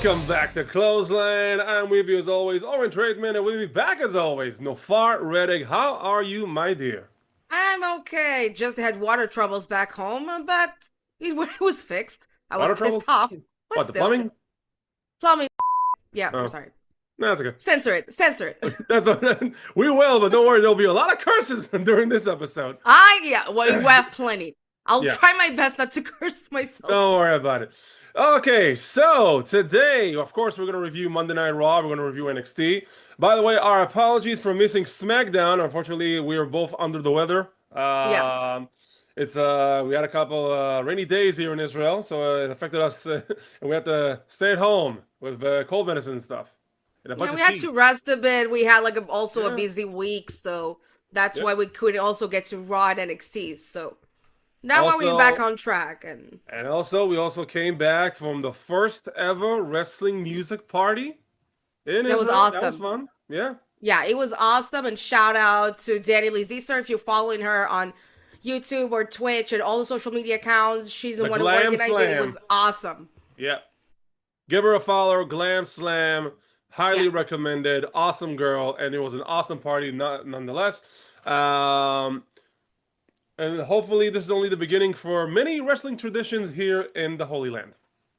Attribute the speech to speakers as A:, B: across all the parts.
A: Welcome back to Clothesline. I'm with you as always, Oren Trademan, and with me back as always, Nofar Redig. How are you, my dear?
B: I'm okay. Just had water troubles back home, but it was fixed. I was
A: Water
B: pissed
A: troubles?
B: off, but
A: What, the
B: still.
A: plumbing?
B: Plumbing. Yeah, I'm
A: Oh,
B: sorry.
A: no, that's okay.
B: Censor it. Censor it.
A: That's we will, but don't worry, there'll be a lot of curses during this episode.
B: Well, you have plenty. I'll
A: Yeah,
B: try my best not to curse myself.
A: don't worry about it. Okay, so today, of course, we're going to review Monday Night Raw. We're going to review NXT. By the way, our apologies for missing SmackDown. Unfortunately, we are both under the weather.
B: Yeah.
A: It's we had a couple rainy days here in Israel, so it affected us, and we had to stay at home with cold medicine and stuff, and a bunch
B: Yeah, we
A: of
B: had
A: tea.
B: to rest a bit. We had also a
A: Yeah,
B: busy week, so that's
A: yeah.
B: why we couldn't also get to Raw and NXT. So now when we're back
A: Also,
B: on track, and
A: we also came back from the first ever wrestling music party in
B: that was
A: Israel. That was
B: awesome.
A: fun. Yeah.
B: Yeah, it was awesome. And shout out to Danny Lee Zeser if you're following her on YouTube or Twitch and all the social media accounts. She's the
A: The
B: one who
A: Glam
B: organized it. It was
A: Slam.
B: awesome.
A: Yeah. Give her a follow. Glam Slam.
B: Yeah.
A: Highly recommended. Awesome girl. And it was an awesome party nonetheless. Um, and hopefully this is only the beginning for many wrestling traditions here in the Holy Land.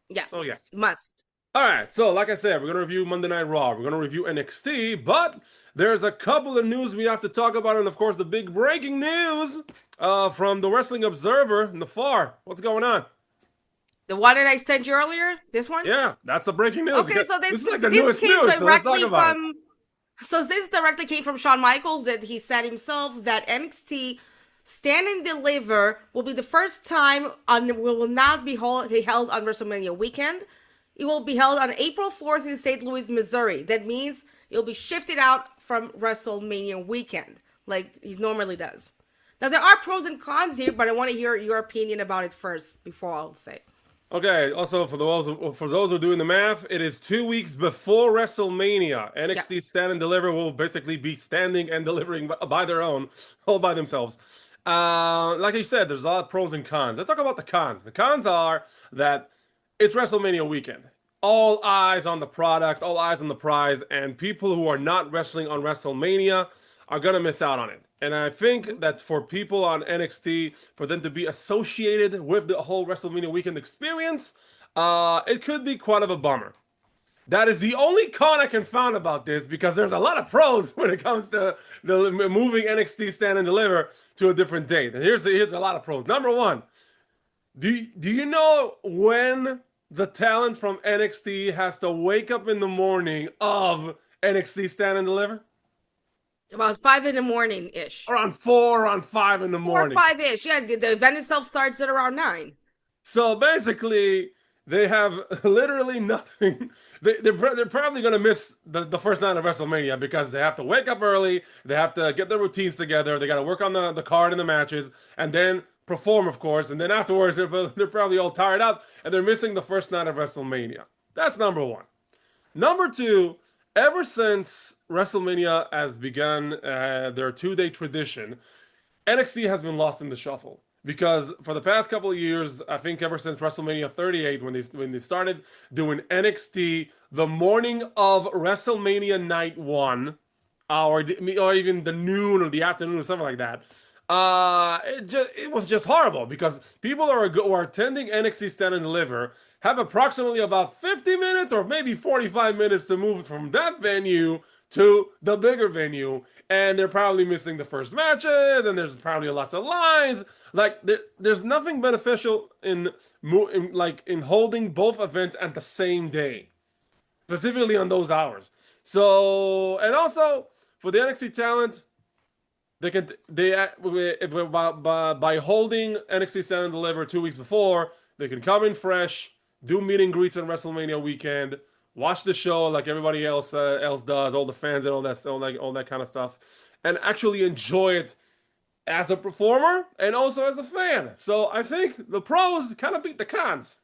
B: Yeah.
A: So yeah.
B: Must.
A: All right, so like I said, we're going to review Monday Night Raw. We're going to review NXT, but there's a couple of news we have to talk about, and of course, the big breaking news from the Wrestling Observer, Nafar. What's going on?
B: The one that I sent you earlier? This one?
A: Yeah, that's the breaking news.
B: Okay, so
A: This
B: this
A: is like the
B: this
A: newest
B: came
A: news, so let's talk
B: directly
A: about it.
B: from so this directly came from Shawn Michaels that he said himself that NXT Stand and Deliver will be the first time will not be held on WrestleMania weekend. It will be held on April 4th in St. Louis, Missouri. That means it'll be shifted out from WrestleMania weekend, like he normally does. Now, there are pros and cons here, but I want to hear your opinion about it first before I'll say.
A: Okay, also for those who are doing the math, it is 2 weeks before WrestleMania.
B: Yeah.
A: NXT Stand and Deliver will basically be standing and delivering by their own, all by themselves. Like I said, there's a lot of pros and cons. Let's talk about the cons. The cons are that it's WrestleMania weekend. All eyes on the product, all eyes on the prize, and people who are not wrestling on WrestleMania are going to miss out on it. And I think that for people on NXT, for them to be associated with the whole WrestleMania weekend experience, it could be quite of a bummer. That is the only con I can find about this because there's a lot of pros when it comes to the moving NXT Stand and Deliver to a different date. And here's a lot of pros. Number one, do you know when the talent from NXT has to wake up in the morning of NXT Stand and Deliver?
B: About 5 in the morning ish.
A: Around 4, around 5 in the
B: 4 or
A: morning.
B: 5 ish. Yeah, the event itself starts at around 9.
A: So basically, they have literally nothing. They're probably going to miss the first night of WrestleMania because they have to wake up early, they have to get their routines together, they got to work on the card and the matches, and then perform, of course, and then afterwards they're probably all tired out, and they're missing the first night of WrestleMania. That's number one. Number two, ever since WrestleMania has begun their 2-day tradition, NXT has been lost in the shuffle because for the past couple of years, I think ever since WrestleMania 38, when they started doing NXT the morning of WrestleMania Night 1, or even the noon or the afternoon or something like that, it was just horrible because people who are attending NXT Stand and Deliver have approximately about 50 minutes or maybe 45 minutes to move from that venue to the bigger venue, and they're probably missing the first matches, and there's probably lots of lines. Like there's nothing beneficial in holding both events at the same day, specifically on those hours. So, and also for the NXT talent, by holding NXT Stand and Deliver 2 weeks before, they can come in fresh, do meet and greets on WrestleMania weekend, watch the show like everybody else does, all the fans and all that kind of stuff, and actually enjoy it as a performer and also as a fan. So I think the pros kind of beat the cons.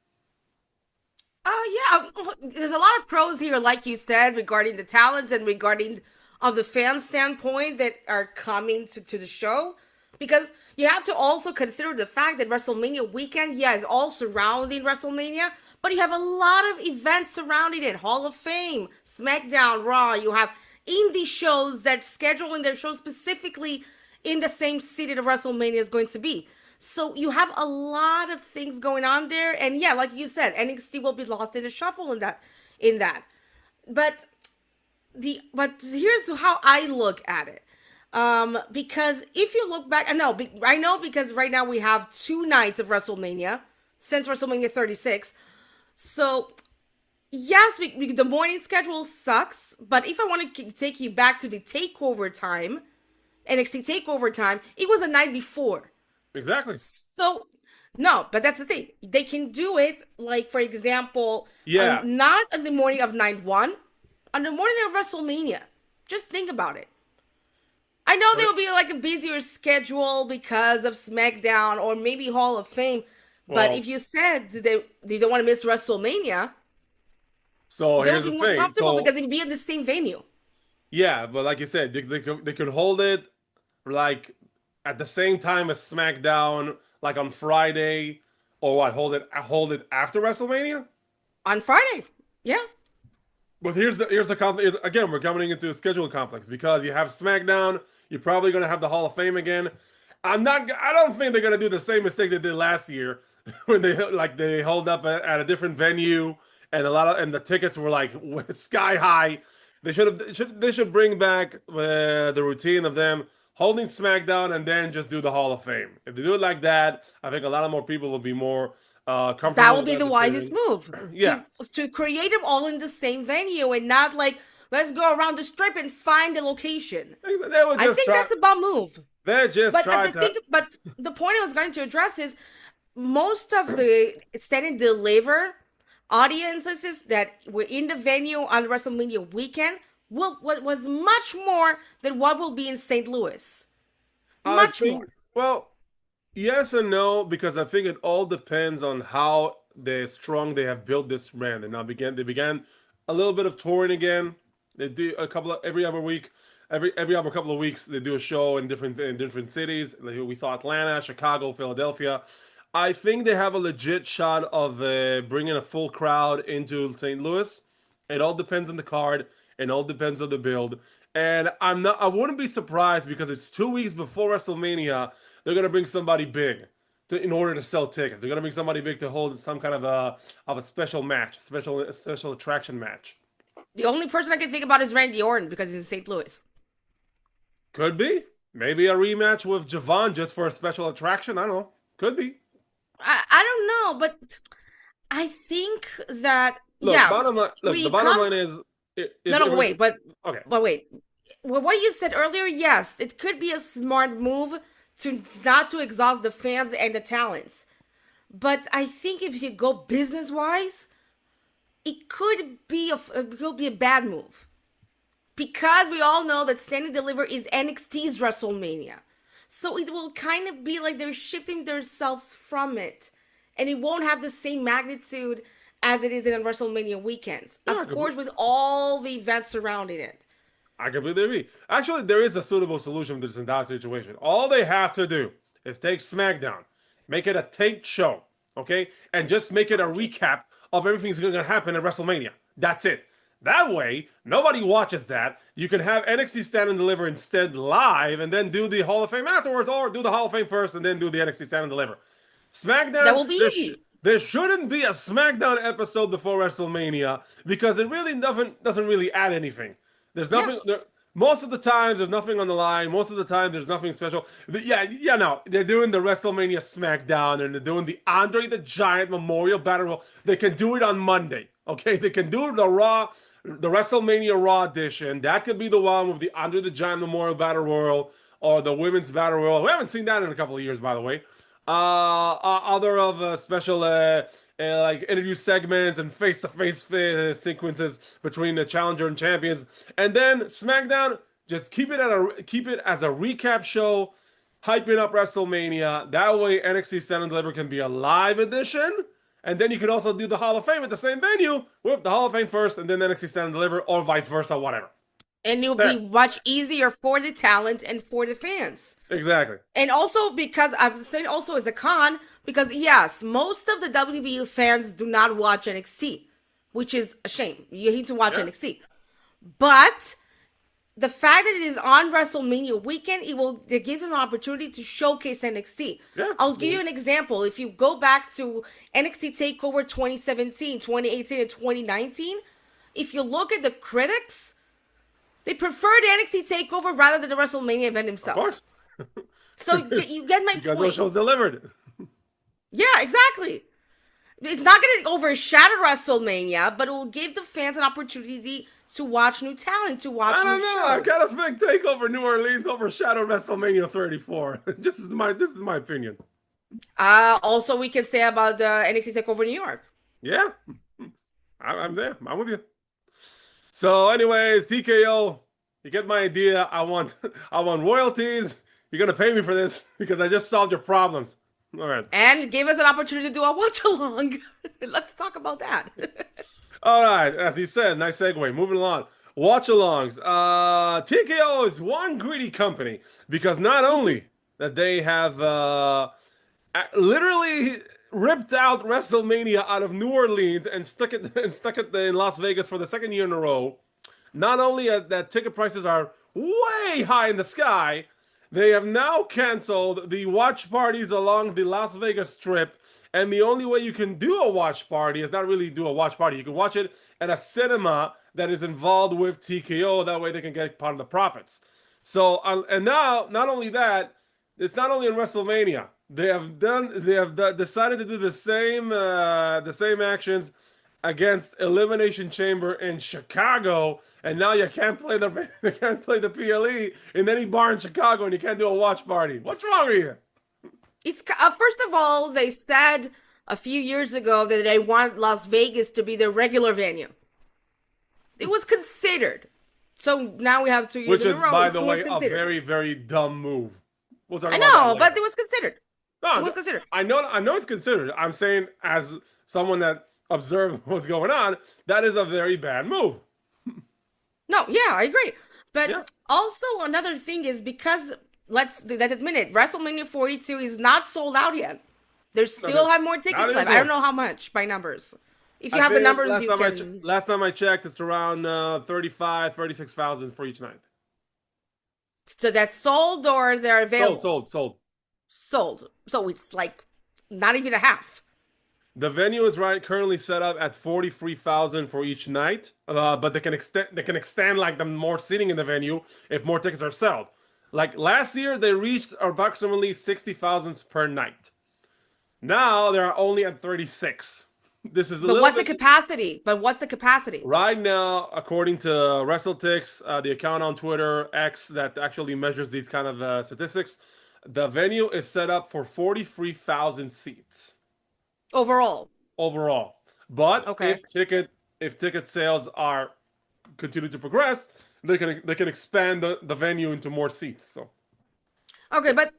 B: Yeah, there's a lot of pros here, like you said, regarding the talents and regarding of the fan standpoint that are coming to the show. Because you have to also consider the fact that WrestleMania weekend, yeah, is all surrounding WrestleMania, But you have a lot of events surrounding it. Hall of Fame, SmackDown, Raw. You have indie shows that schedule in their shows specifically in the same city that WrestleMania is going to be. So you have a lot of things going on there. And yeah, like you said, NXT will be lost in the shuffle in that. But here's how I look at it. Because if you look back, I know because right now we have 2 nights of WrestleMania since WrestleMania 36. So yes, the morning schedule sucks. But if I want to take you back to the takeover time, NXT takeover time, it was a night before.
A: Exactly.
B: So no, but that's the thing. They can do it, like, for example,
A: Yeah.
B: not on the morning of night 1, on the morning of WrestleMania. Just think about it. I know there will be like a busier schedule because of SmackDown or maybe Hall of Fame. But
A: Well,
B: if you said they don't want to miss WrestleMania,
A: so
B: they'll
A: here's
B: be
A: the
B: more
A: thing.
B: comfortable
A: So
B: because it'll be in the same venue.
A: yeah, but like you said, they could hold it like at the same time as SmackDown, like on Friday, or what? Hold it after WrestleMania.
B: On Friday. Yeah.
A: But here's the conflict. Again, we're coming into a scheduling complex because you have SmackDown. You're probably going to have the Hall of Fame again. I don't think they're going to do the same mistake they did last year when they hold up at a different venue and the tickets were like sky high. They should bring back the routine of them holding SmackDown and then just do the Hall of Fame. If they do it like that, I think a lot of more people will be more comfortable.
B: That would
A: with
B: be the wisest move.
A: Yeah.
B: To create them all in the same venue and not like, let's go around the strip and find the location. I think that's a bum move.
A: They just tried to.
B: But the point I was going to address is most of the stand and deliver audiences that were in the venue on WrestleMania weekend was much more than what will be in St. Louis. Much more.
A: Well, yes and no, because I think it all depends on how strong they have built this brand. They began a little bit of touring again. They do every other week. Every other couple of weeks, they do a show in different cities. We saw Atlanta, Chicago, Philadelphia. I think they have a legit shot of bringing a full crowd into St. Louis. It all depends on the card. It all depends on the build. And I wouldn't be surprised because it's 2 weeks before WrestleMania. They're gonna bring somebody big in order to sell tickets. They're gonna bring somebody big to hold some kind of a special match, special attraction match.
B: The only person I can think about is Randy Orton because he's in St. Louis.
A: Could be. Maybe a rematch with Javon just for a special attraction. I don't know. Could be.
B: I don't know, but I think that
A: Look,
B: yeah.
A: the bottom line is
B: Wait,
A: okay.
B: But wait. Well, what you said earlier, yes, it could be a smart move to not to exhaust the fans and the talents. But I think if you go business wise, it could be a bad move. Because we all know that Stand and Deliver is NXT's WrestleMania. So it will kind of be like they're shifting themselves from it. And it won't have the same magnitude as it is in WrestleMania weekends.
A: Yeah,
B: of course, with all the events surrounding it.
A: I completely agree. Actually, there is a suitable solution to this entire situation. All they have to do is take SmackDown, make it a taped show, okay? And just make it a recap of everything that's going to happen at WrestleMania. That's it. That way, nobody watches that. You can have NXT Stand and Deliver instead live and then do the Hall of Fame afterwards, or do the Hall of Fame first and then do the NXT Stand and Deliver. SmackDown,
B: that will be easy.
A: There shouldn't be a SmackDown episode before WrestleMania because it really doesn't really add anything. There's nothing. Yeah. Most of the times, there's nothing on the line. Most of the time, there's nothing special. No, they're doing the WrestleMania SmackDown and they're doing the Andre the Giant Memorial Battle Royal. They can do it on Monday, okay? They can do the WrestleMania Raw edition. That could be the one with the Andre the Giant Memorial Battle Royal or the Women's Battle Royal. We haven't seen that in a couple of years, by the way. Other of special like interview segments and face-to-face sequences between the challenger and champions, and then SmackDown just keep it as a recap show, hyping up WrestleMania. That way, NXT Stand and Deliver can be a live edition, and then you can also do the Hall of Fame at the same venue with the Hall of Fame first, and then NXT Stand and Deliver, or vice versa, whatever.
B: And it'll be
A: There.
B: much easier for the talent and for the fans.
A: Exactly.
B: And also because I'm saying also as a con, because yes, most of the WWE fans do not watch NXT, which is a shame. You need to watch
A: Yeah.
B: NXT. But the fact that it is on WrestleMania weekend, it gives them an opportunity to showcase NXT.
A: Yeah.
B: I'll give you an example. If you go back to NXT TakeOver 2017, 2018, and 2019, if you look at the critics, they prefer the NXT TakeOver rather than the WrestleMania event
A: Of
B: himself.
A: course.
B: So you get my
A: Because
B: point.
A: those shows delivered.
B: Yeah, exactly. It's not going to overshadow WrestleMania, but it will give the fans an opportunity to watch new talent, to watch
A: I
B: new
A: don't know. I
B: shows.
A: kind of think Takeover New Orleans overshadowed WrestleMania 34. This is my opinion.
B: Also, we can say about the NXT TakeOver New York.
A: Yeah, I'm there. I'm with you. So, anyways, TKO, you get my idea. I want I want royalties. You're gonna pay me for this because I just solved your problems. All right.
B: And give us an opportunity to do a watch along. Let's talk about that.
A: All right. As you said, nice segue. Moving along. Watch alongs. TKO is one greedy company because not only that they have literally ripped out WrestleMania out of New Orleans and stuck it in Las Vegas for the second year in a row. Not only that ticket prices are way high in the sky, they have now canceled the watch parties along the Las Vegas Strip. And the only way you can do a watch party is not really do a watch party. You can watch it at a cinema that is involved with TKO. That way they can get part of the profits. So, and now, not only that, it's not only in WrestleMania. Decided to do the same actions against Elimination Chamber in Chicago, and now you can't play the PLE in any bar in Chicago, and you can't do a watch party. What's wrong with you?
B: It's first of all, they said a few years ago that they want Las Vegas to be their regular venue. It was considered. So now we have 2 years
A: Which
B: in
A: is,
B: a row.
A: by
B: It
A: the
B: was
A: way, a
B: considered.
A: very, very dumb move. We'll talk
B: I
A: about that
B: know,
A: later.
B: but it was considered.
A: No,
B: It was considered.
A: I know it's considered. I'm saying, as someone that observed what's going on, that is a very bad move.
B: No, yeah, I agree. But
A: Yeah.
B: also another thing is because let's admit it, WrestleMania 42 is not sold out yet. There's still have more
A: not
B: tickets
A: even
B: left. I don't
A: close.
B: know how much by numbers. If you
A: I
B: have the
A: think
B: numbers,
A: last
B: you
A: time
B: can.
A: last time I checked, it's around 36,000 for each night.
B: So that's sold or they're available.
A: Sold.
B: Sold. So it's like not even a half.
A: The venue is currently set up at 43,000 for each night, but they can extend like the more seating in the venue if more tickets are sold. Like last year, they reached approximately 60,000 per night. Now they're only at 36. This is a
B: But
A: little
B: what's
A: bit
B: the capacity? But what's the capacity?
A: right now, according to WrestleTix, the account on Twitter X that actually measures these kind of statistics. The venue is set up for 43,000 seats
B: Overall.
A: overall. But
B: Okay.
A: if ticket sales are continue to progress, they can expand the venue into more seats. So
B: Okay, but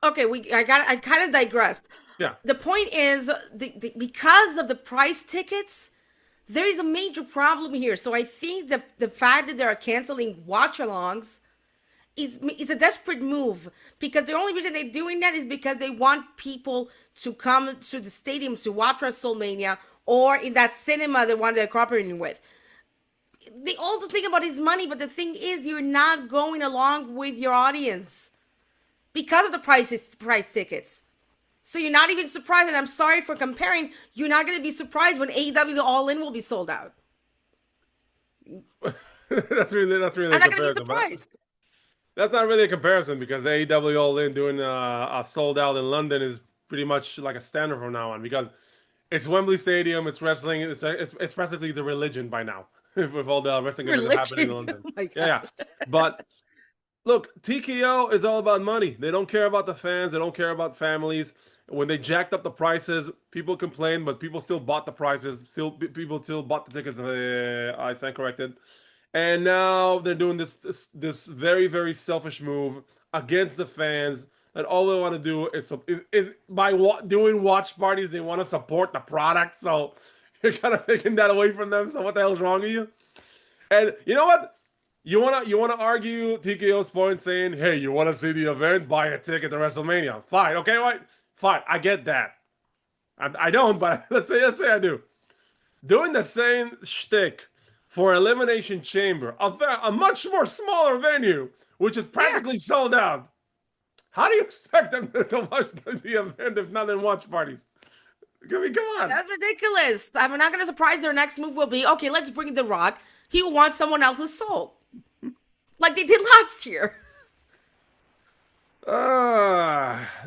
B: okay, I kind of digressed.
A: yeah,
B: The point is because of the price tickets, there is a major problem here. So I think the fact that they are canceling watch-alongs is a desperate move because the only reason they're doing that is because they want people to come to the stadium to watch WrestleMania or in that cinema they want to cooperating with. They also think about is money, but the thing is you're not going along with your audience because of the price tickets. So you're not even surprised, and I'm sorry for comparing. You're not going to be surprised when AEW The All In will be sold out.
A: that's really
B: I'm
A: a
B: not going to be
A: comparison.
B: surprised.
A: That's not really a comparison because AEW All In doing a sold out in London is pretty much like a standard from now on because it's Wembley Stadium, it's wrestling, it's practically the religion by now with all the wrestling events that happen in London.
B: Oh my God.
A: Yeah. But look, TKO is all about money. They don't care about the fans. They don't care about families. When they jacked up the prices, people complained, but people still bought the prices. People still bought the tickets. I stand corrected. And now they're doing this very, very selfish move against the fans. And all they want to do is by doing watch parties, they want to support the product. So you're kind of taking that away from them. So what the hell is wrong with you? And you know what? you wanna argue TKO's point saying, hey, you wanna see the event? Buy a ticket to WrestleMania. Fine, okay, right? Fine, I get that. I don't, but let's say I do. Doing the same shtick for Elimination Chamber, a much more smaller venue, which is
B: Yeah.
A: practically sold out. How do you expect them to watch the event if not in watch parties? I mean, come on.
B: That's ridiculous. I'm not going to surprise their next move will be, okay, let's bring The Rock. He wants someone else's soul. Like they did last year.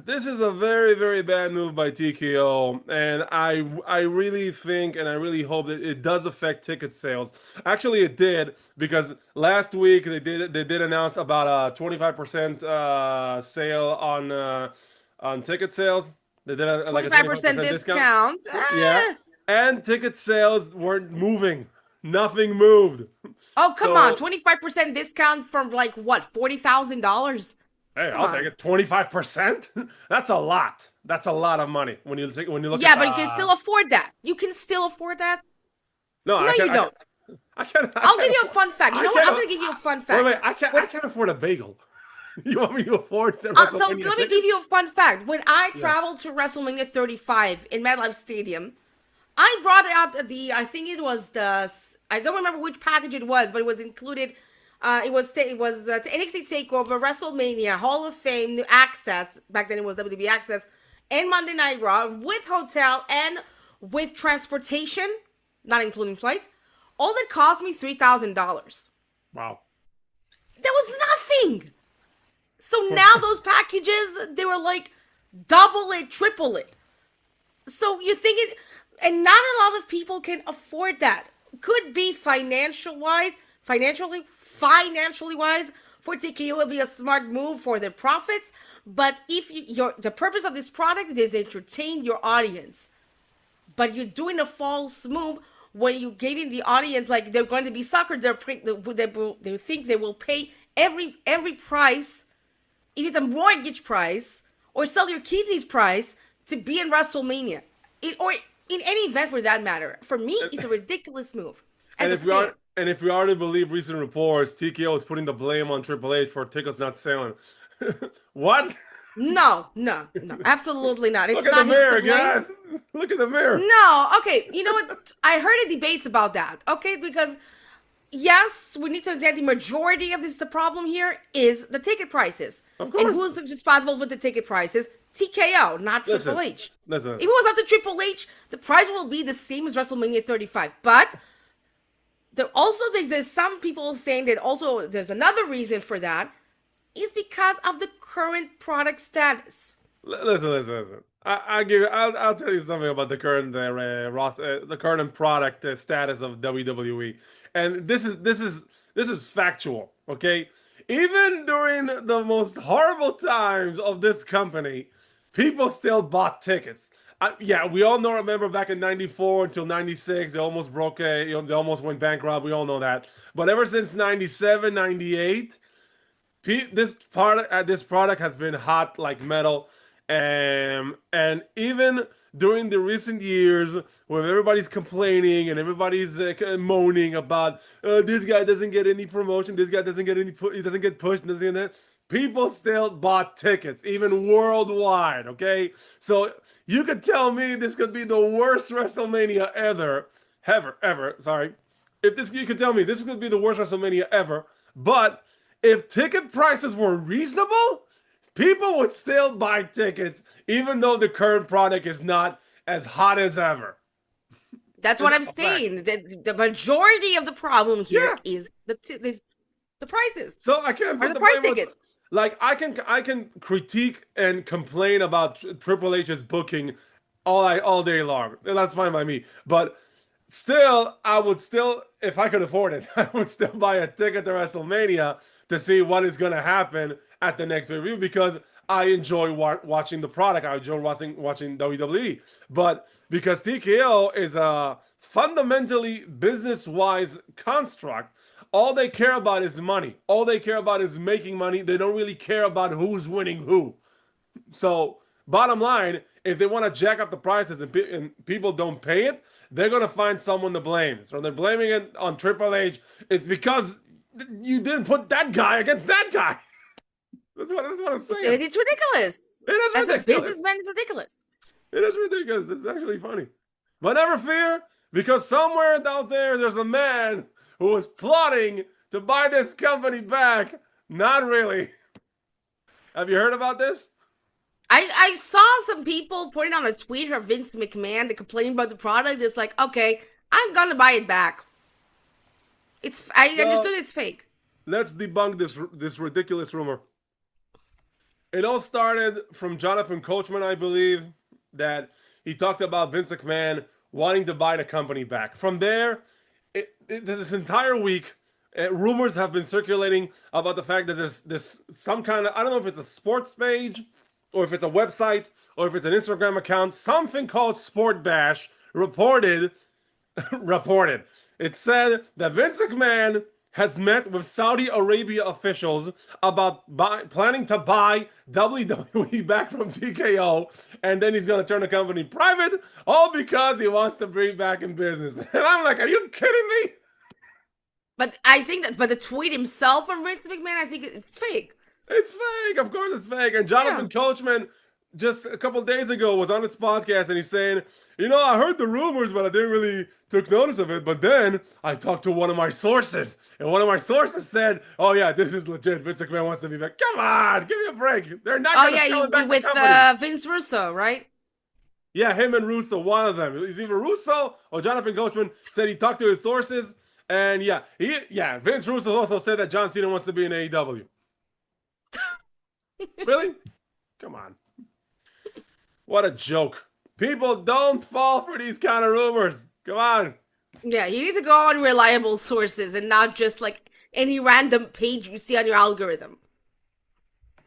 A: This is a very, very bad move by TKO, and I really think and I really hope that it does affect ticket sales. Actually, it did because last week they did announce about a 25% sale on ticket sales. They did like a
B: 25%
A: 25% discount.
B: discount.
A: Yeah, and ticket sales weren't moving. Nothing moved.
B: Oh, come on.
A: So
B: 25% discount from like what? $40,000?
A: hey,
B: Come
A: I'll take
B: on.
A: it. 25%? That's a lot. That's a lot of money when you look
B: Yeah,
A: at
B: but you can still afford that. You can still afford that?
A: no,
B: No, you don't.
A: I
B: I'll
A: can't
B: give you a
A: afford,
B: fun fact. You
A: I
B: know what? I'm
A: can't
B: going to give you a fun
A: wait,
B: fact.
A: wait, I
B: When
A: can't afford a bagel. You want me to afford the
B: So let
A: WrestleMania
B: me
A: ticket?
B: give you a fun fact. When I
A: Yeah.
B: traveled to WrestleMania 35 in MetLife Stadium, I brought out I think it was I don't remember which package it was, but it was included. It was NXT Takeover, WrestleMania, Hall of Fame, New Access. Back then it was WWE Access, and Monday Night Raw with hotel and with transportation, not including flights. All that cost me $3,000.
A: Wow.
B: That was nothing. So now those packages, they were like double it, triple it. So you think it, and not a lot of people can afford that. Could be financially wise, for TKO would be a smart move for their profits. But if the purpose of this product is to entertain your audience, but you're doing a false move when you're giving the audience like they're going to be suckered. They think they will pay every price, if it's a mortgage price or sell your kidneys price to be in WrestleMania, or in any event for that matter. For me, it's a ridiculous move. As
A: And
B: a
A: if we
B: fan,
A: are and if we are to believe recent reports, TKO is putting the blame on Triple H for tickets not selling. What?
B: no, absolutely not. It's
A: Look at the
B: not him to
A: mirror,
B: blame.
A: guys. Look at the mirror.
B: No, okay. You know what? I heard a debates about that. Okay, because yes, we need to understand the majority of this. The problem here is the ticket prices,
A: Of
B: and
A: course.
B: who's responsible for the ticket prices? TKO, not
A: Listen,
B: Triple H.
A: listen.
B: If it was up to Triple H, the price will be the same as WrestleMania 35. But there's some people saying that also there's another reason for that is because of the current product status.
A: Listen. I'll tell you something about the current the current product status of WWE, and this is factual. Okay, even during the most horrible times of this company, people still bought tickets. Yeah, we all know. Remember back in '94 until '96, they almost broke. They almost went bankrupt. We all know that. But ever since '97, '98. This product has been hot like metal, and even during the recent years, where everybody's complaining and everybody's moaning about this guy doesn't get any promotion, this guy doesn't get he doesn't get pushed, doesn't get that. People still bought tickets, even worldwide. Okay, so you could tell me this could be the worst WrestleMania ever. Sorry, if this you could tell me this could be the worst WrestleMania ever, but if ticket prices were reasonable, people would still buy tickets, even though the current product is not as hot as ever.
B: That's what
A: It's
B: I'm
A: a fact.
B: saying. The majority of the problem here
A: Yeah.
B: is the prices
A: So I can't
B: or
A: put
B: the
A: the
B: price
A: blame on.
B: tickets.
A: Like I can critique and complain about Triple H's booking all day long. And that's fine by me. But still, I would still, if I could afford it, I would still buy a ticket to WrestleMania to see what is going to happen at the next review because I enjoy watching the product. I enjoy watching WWE. But because TKO is a fundamentally business-wise construct, all they care about is money. All they care about is making money. They don't really care about who's winning who. So, bottom line, if they want to jack up the prices and people don't pay it, they're going to find someone to blame. So they're blaming it on Triple H. It's because you didn't put that guy against that guy. That's what I'm saying.
B: It's ridiculous.
A: It is
B: As a
A: ridiculous.
B: businessman, it's ridiculous.
A: It is ridiculous. It's actually funny. But never fear, because somewhere out there, there's a man who is plotting to buy this company back. Not really. Have you heard about this?
B: I saw some people putting on a tweet from Vince McMahon to complain about the product. It's like, okay, I'm gonna buy it back. I understood it's fake.
A: Let's debunk this ridiculous rumor. It all started from Jonathan Coachman, I believe, that he talked about Vince McMahon wanting to buy the company back. From there, this entire week, rumors have been circulating about the fact that there's some kind of, I don't know if it's a sports page, or if it's a website, or if it's an Instagram account, something called Sport Bash reported. It said that Vince McMahon has met with Saudi Arabia officials about planning to buy WWE back from TKO, and then he's going to turn the company private, all because he wants to bring back in business. And I'm like, are you kidding me?
B: But I think but the tweet himself from Vince McMahon, I think it's fake.
A: It's fake. Of course it's fake. And Jonathan Coachman just a couple days ago was on his podcast and he's saying, I heard the rumors, but I didn't really took notice of it. But then I talked to one of my sources, and one of my sources said, "Oh yeah, this is legit. Vince McMahon wants to be back." Come on, give me a break. They're not going to sell it back
B: with
A: the company.
B: Vince Russo, right?
A: Yeah, him and Russo, one of them. It's either Russo or Jonathan Coachman said he talked to his sources, and Vince Russo also said that John Cena wants to be in AEW. Really? Come on. What a joke. People don't fall for these kind of rumors. Come on.
B: Yeah, you need to go on reliable sources and not just like any random page you see on your algorithm.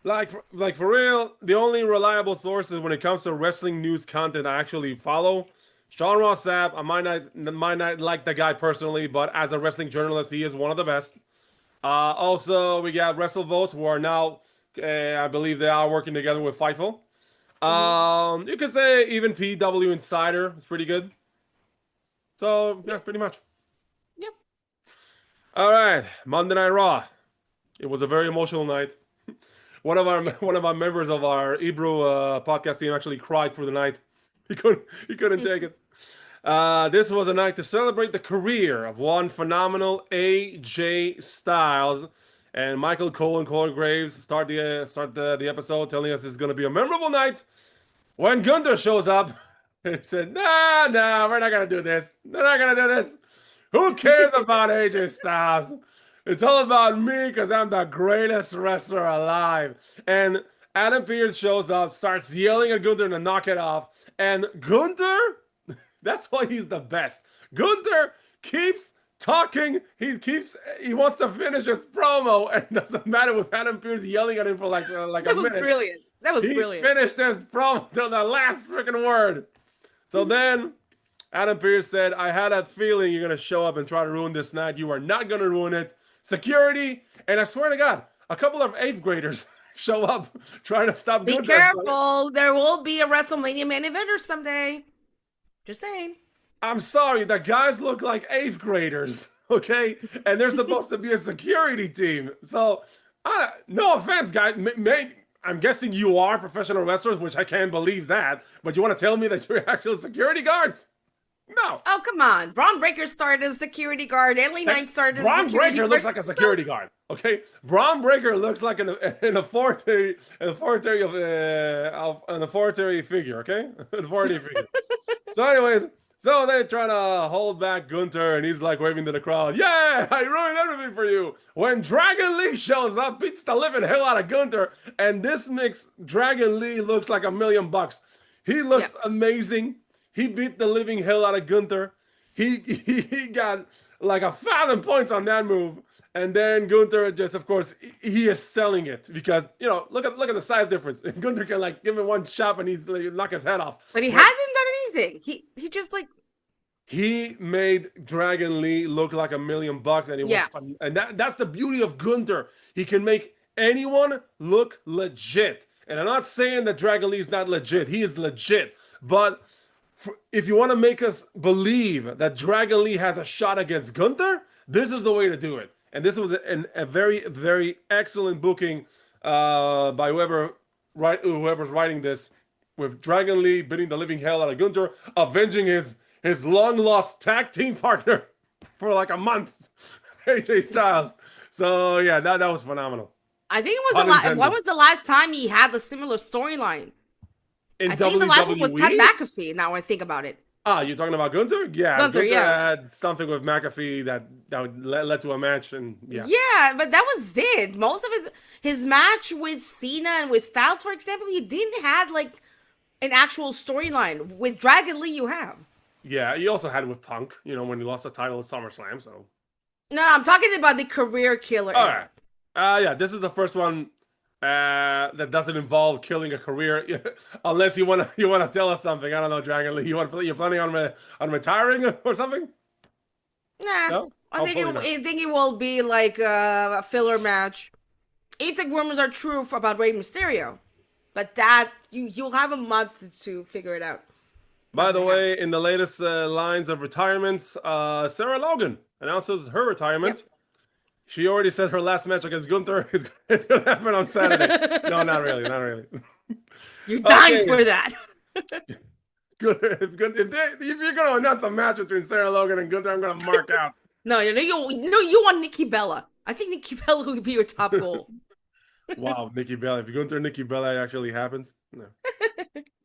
A: Like for real, the only reliable sources when it comes to wrestling news content I actually follow, Sean Ross Sapp. I might not like the guy personally, but as a wrestling journalist, he is one of the best. Also, we got WrestleVotes, who are now, I believe they are working together with Fightful. You could say even PW Insider is pretty good. So, yeah, pretty much.
B: Yep.
A: All right, Monday Night Raw. It was a very emotional night. One of our members of our Ebro podcast team actually cried through the night. He couldn't take it. This was a night to celebrate the career of one phenomenal AJ Styles, and Michael Cole and Corey Graves start the episode telling us it's going to be a memorable night. When Gunther shows up and said, "No, we're not going to do this. They're not going to do this. Who cares about AJ Styles? It's all about me because I'm the greatest wrestler alive." And Adam Pearce shows up, starts yelling at Gunther to knock it off. And Gunther, that's why he's the best. Gunther keeps talking. He wants to finish his promo, and it doesn't matter with Adam Pearce yelling at him for like a minute.
B: That was brilliant.
A: He finished his promo till the last freaking word. So then Adam Pearce said, "I had a feeling you're going to show up and try to ruin this night. You are not going to ruin it. Security," and I swear to God, a couple of 8th graders show up trying to stop
B: Be
A: Gunther.
B: careful. There will be a WrestleMania main eventer someday. Just saying.
A: I'm sorry, the guys look like 8th graders, okay? And they're supposed to be a security team. So, no offense, guys. I'm guessing you are professional wrestlers, which I can't believe that. But you want to tell me that you're actual security guards? No.
B: Oh, come on. Braun Breaker started as a security guard. LA Knight started as a security guard.
A: Braun Breaker looks like a security guard, okay? Braun Breaker looks like an authority figure, okay? An authority figure. So anyways, so they try to hold back Gunther, and he's like waving to the crowd. "Yeah, I ruined everything for you." When Dragon Lee shows up, beats the living hell out of Gunther, and this makes Dragon Lee looks like $1 million. He looks amazing. He beat the living hell out of Gunther. He got like 1,000 points on that move. And then Gunther just, of course, he is selling it because, look at the size difference. Gunther can like give him one shot and he's like knock his head off.
B: But he hasn't done anything. He just like.
A: He made Dragon Lee look like $1 million, and it was fun. And that's the beauty of Gunther. He can make anyone look legit. And I'm not saying that Dragon Lee is not legit. He is legit. But if you want to make us believe that Dragon Lee has a shot against Gunther, this is the way to do it. and this was a very, very excellent booking by whoever's writing this, with Dragon Lee beating the living hell out of Gunther, avenging his long lost tag team partner for like a month, AJ Styles. So yeah, that was phenomenal.
B: I think it was when was the last time he had a similar storyline? I think the last one was Pat McAfee. Now I think about it.
A: Ah, you're talking about Gunther? Yeah, Gunther had something with McAfee that led to a match, and yeah.
B: Yeah, but that was it. Most of his match with Cena and with Styles, for example, he didn't have like an actual storyline. With Dragon Lee, you have.
A: Yeah, he also had it with Punk, when he lost the title at SummerSlam, so.
B: No, I'm talking about the career killer.
A: All right. Yeah, this is the first one that doesn't involve killing a career, unless you wanna tell us something. I don't know, Dragon Lee. You're planning on retiring or something?
B: Nah, no? I think it will be like a filler match. If the rumors are true about Rey Mysterio, but that you'll have a month to figure it out.
A: By the way, in the latest lines of retirements, Sarah Logan announces her retirement. Yep. She already said her last match against Gunther is going to happen on Saturday. No, not really.
B: You're dying for that.
A: Good. If you're going to announce a match between Sarah Logan and Gunther, I'm going to mark out.
B: No, you want Nikki Bella. I think Nikki Bella would be your top goal.
A: Wow, Nikki Bella. If Gunther and Nikki Bella actually happens, no.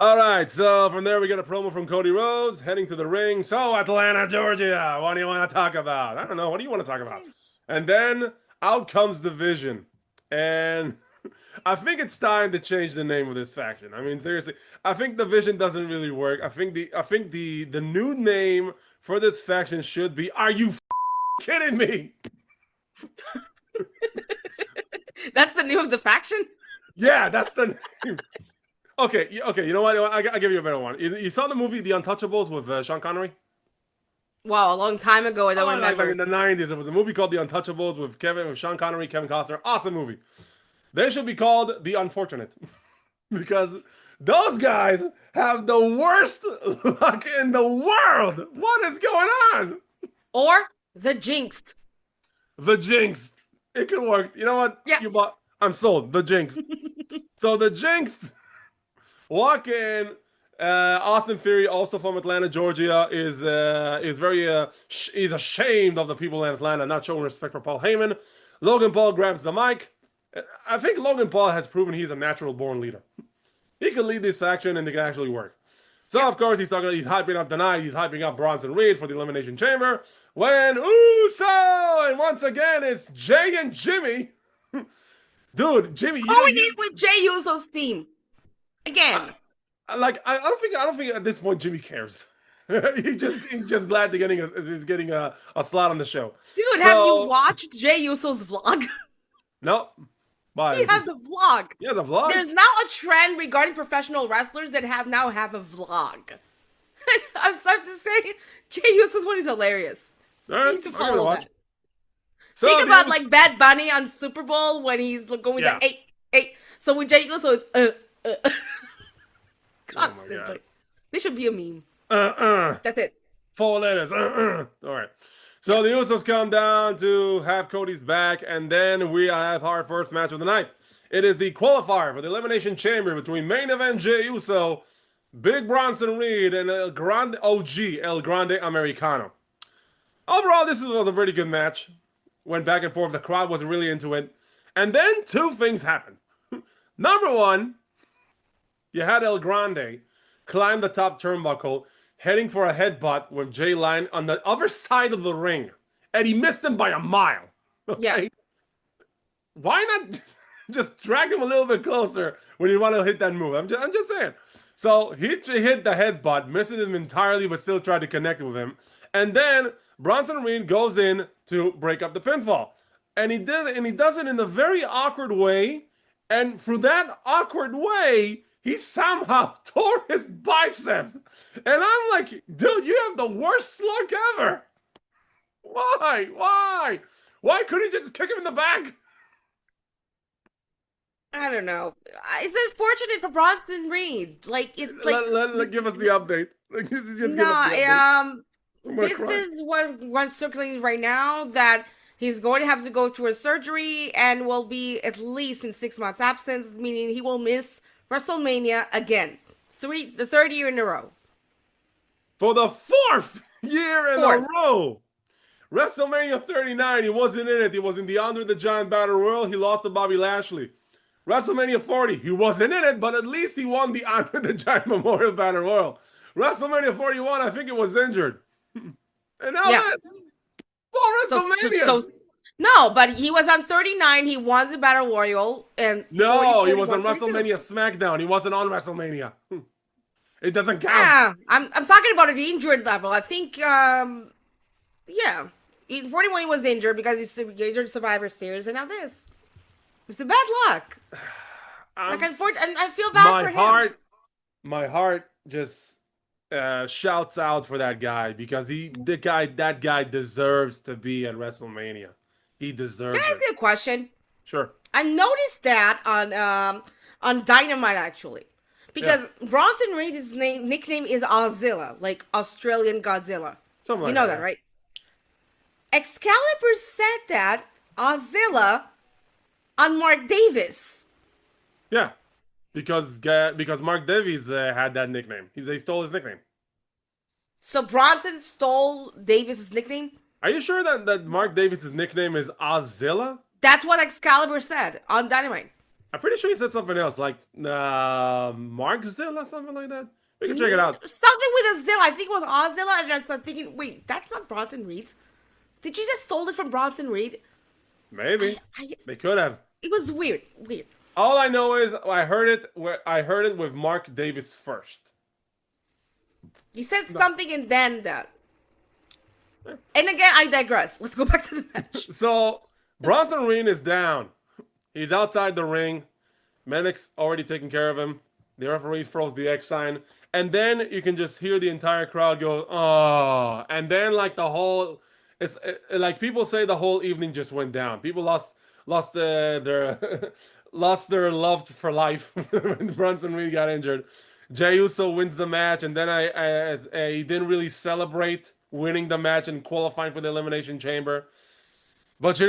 A: All right, so from there we get a promo from Cody Rhodes heading to the ring. So Atlanta, Georgia, what do you want to talk about? I don't know. What do you want to talk about? And then out comes the Vision, and I think it's time to change the name of this faction. I mean, seriously, I think the Vision doesn't really work. I think the new name for this faction should be "Are you kidding me?"
B: That's the name of the faction?
A: Yeah, that's the name. Okay, you know what? I'll give you a better one. You saw the movie The Untouchables with Sean Connery?
B: Wow, a long time ago. I don't remember.
A: Like in the 90s, it was a movie called The Untouchables with Sean Connery, Kevin Costner. Awesome movie. They should be called The Unfortunate. Because those guys have the worst luck in the world. What is going on?
B: Or The Jinxed.
A: The Jinxed. It could work. You know what?
B: Yeah.
A: I'm sold. The Jinxed. So The Jinxed walk in. Austin Theory, also from Atlanta, Georgia, is very he's ashamed of the people in Atlanta not showing respect for Paul Heyman. Logan Paul grabs the mic. I think Logan Paul has proven he's a natural born leader. He can lead this faction and it can actually work. So of course he's hyping up the night. He's hyping up Bronson Reed for the Elimination Chamber. When Uso, and once again it's Jay and Jimmy. Dude, Jimmy,
B: going in with Jay Uso's team again.
A: I don't think at this point Jimmy cares. he's just glad to getting a slot on the show.
B: Dude, have you watched Jay Uso's vlog?
A: No. Why?
B: He has a vlog.
A: He has a vlog?
B: There's now a trend regarding professional wrestlers that have a vlog. I'm sorry to say, Jay Uso's one is hilarious.
A: All right,
B: you need to follow that.
A: So
B: think about like Bad Bunny on Super Bowl when he's going like, hey. So with Jay Uso is constantly. Oh this should be a meme. That's it.
A: 4 letters. All right. So the Usos come down to have Cody's back, and then we have our first match of the night. It is the qualifier for the Elimination Chamber between main event Jey Uso, Big Bronson Reed, and El Grande Americano. Overall, this was a pretty good match. Went back and forth. The crowd wasn't really into it. And then 2 things happened. Number 1, you had El Grande climb the top turnbuckle, heading for a headbutt with Jay Line on the other side of the ring. And he missed him by a mile. Okay?
B: Yeah.
A: Why not just drag him a little bit closer when you want to hit that move? I'm just saying. So he hit the headbutt, missing him entirely, but still tried to connect with him. And then Bronson Reed goes in to break up the pinfall. And he does it in a very awkward way. And through that awkward way, he somehow tore his bicep. And I'm like, dude, you have the worst luck ever. Why? Why couldn't he just kick him in the back?
B: I don't know. It's unfortunate for Bronson Reed. Like, it's like...
A: give us the update.
B: This is what's circulating right now, that He's going to have to go through a surgery and will be at least in 6 months absence, meaning he will miss WrestleMania again. The third year in a row.
A: For the fourth year in
B: Fourth.
A: a row. WrestleMania 39, he wasn't in it. He was in the Andre the Giant Battle Royal. He lost to Bobby Lashley. WrestleMania 40, he wasn't in it, but at least he won the Andre the Giant Memorial Battle Royal. WrestleMania 41, I think it was injured. And now this. For WrestleMania.
B: No, but he was on 39. He won the Battle Royal. And
A: no, he was on WrestleMania SmackDown. He wasn't on WrestleMania. It doesn't count.
B: Yeah, I'm talking about the injured level. I think, yeah. In 41, he was injured because he's injured Survivor Series, and now this. It's a bad luck. Unfortunately, I feel bad for him.
A: My heart just shouts out for that guy because that guy deserves to be at WrestleMania. He deserves it.
B: Can I ask you a question?
A: Sure.
B: I noticed that on Dynamite, actually. Because Bronson Reed's nickname is Godzilla, like Australian Godzilla.
A: Something like
B: you know that, right? Excalibur said that Godzilla on Mark Davis.
A: Yeah, because Mark Davis had that nickname. He stole his nickname.
B: So Bronson stole Davis's nickname?
A: Are you sure that Mark Davis's nickname is Godzilla?
B: That's what Excalibur said on Dynamite.
A: I'm pretty sure he said something else, like Markzilla, something like that. We can check it out.
B: Something with a Zilla. I think it was Ozilla, and I started thinking, wait, that's not Bronson Reed's. Did you just stole it from Bronson Reed?
A: Maybe. They could have.
B: It was weird.
A: All I know is I heard it with Mark Davis first.
B: He said something and then that. And again, I digress. Let's go back to the match.
A: So, Bronson Reed is down. He's outside the ring. Mennick's already taking care of him. The referee throws the X sign. And then you can just hear the entire crowd go, oh. And then like like people say the whole evening just went down. People lost their lost their love for life when Bronson Reed got injured. Jey Uso wins the match, and then he didn't really celebrate winning the match and qualifying for the Elimination Chamber. But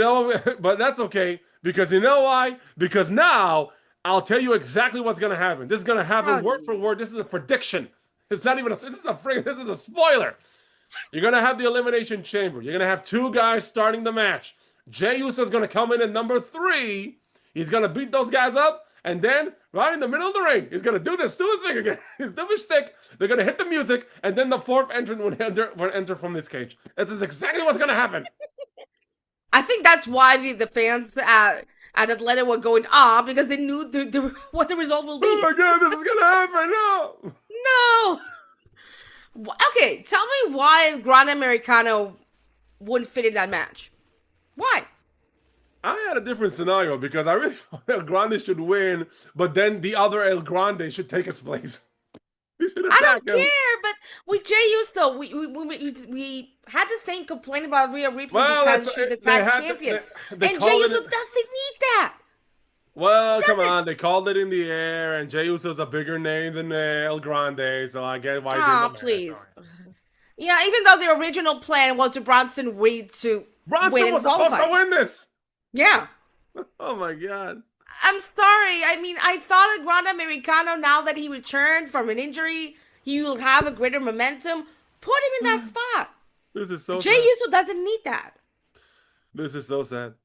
A: but that's okay, because you know why? Because now I'll tell you exactly what's gonna happen. This is gonna happen word for word. This is a prediction. It's not even this is a spoiler. You're gonna have the Elimination Chamber. You're gonna have two guys starting the match. Jey Uso's gonna come in at number 3. He's gonna beat those guys up, and then right in the middle of the ring, he's gonna do this stupid thing again. His stupid shtick. They're gonna hit the music, and then the fourth entrant would enter from this cage. This is exactly what's gonna happen.
B: I think that's why the fans at Atlanta were going because they knew what the result will be.
A: Oh my God, this is gonna happen! No.
B: Okay, tell me why Grande Americano wouldn't fit in that match. Why?
A: I had a different scenario because I really thought El Grande should win, but then the other El Grande should take his place.
B: I don't care, but with Jey Uso, we had the same complaint about Rhea Ripley because she's the tag champion, and Jey Uso doesn't need that.
A: Well, come on, they called it in the air, and Jey Uso's a bigger name than El Grande, so I get why he's in the match.
B: Please. Yeah, even though the original plan was to Bronson Reed to
A: Bronson was supposed to win this.
B: Yeah.
A: Oh my God.
B: I'm sorry. I mean, I thought a Grande Americano, now that he returned from an injury, he will have a greater momentum. Put him in that spot.
A: This is so
B: Jey Uso doesn't need that.
A: This is so sad.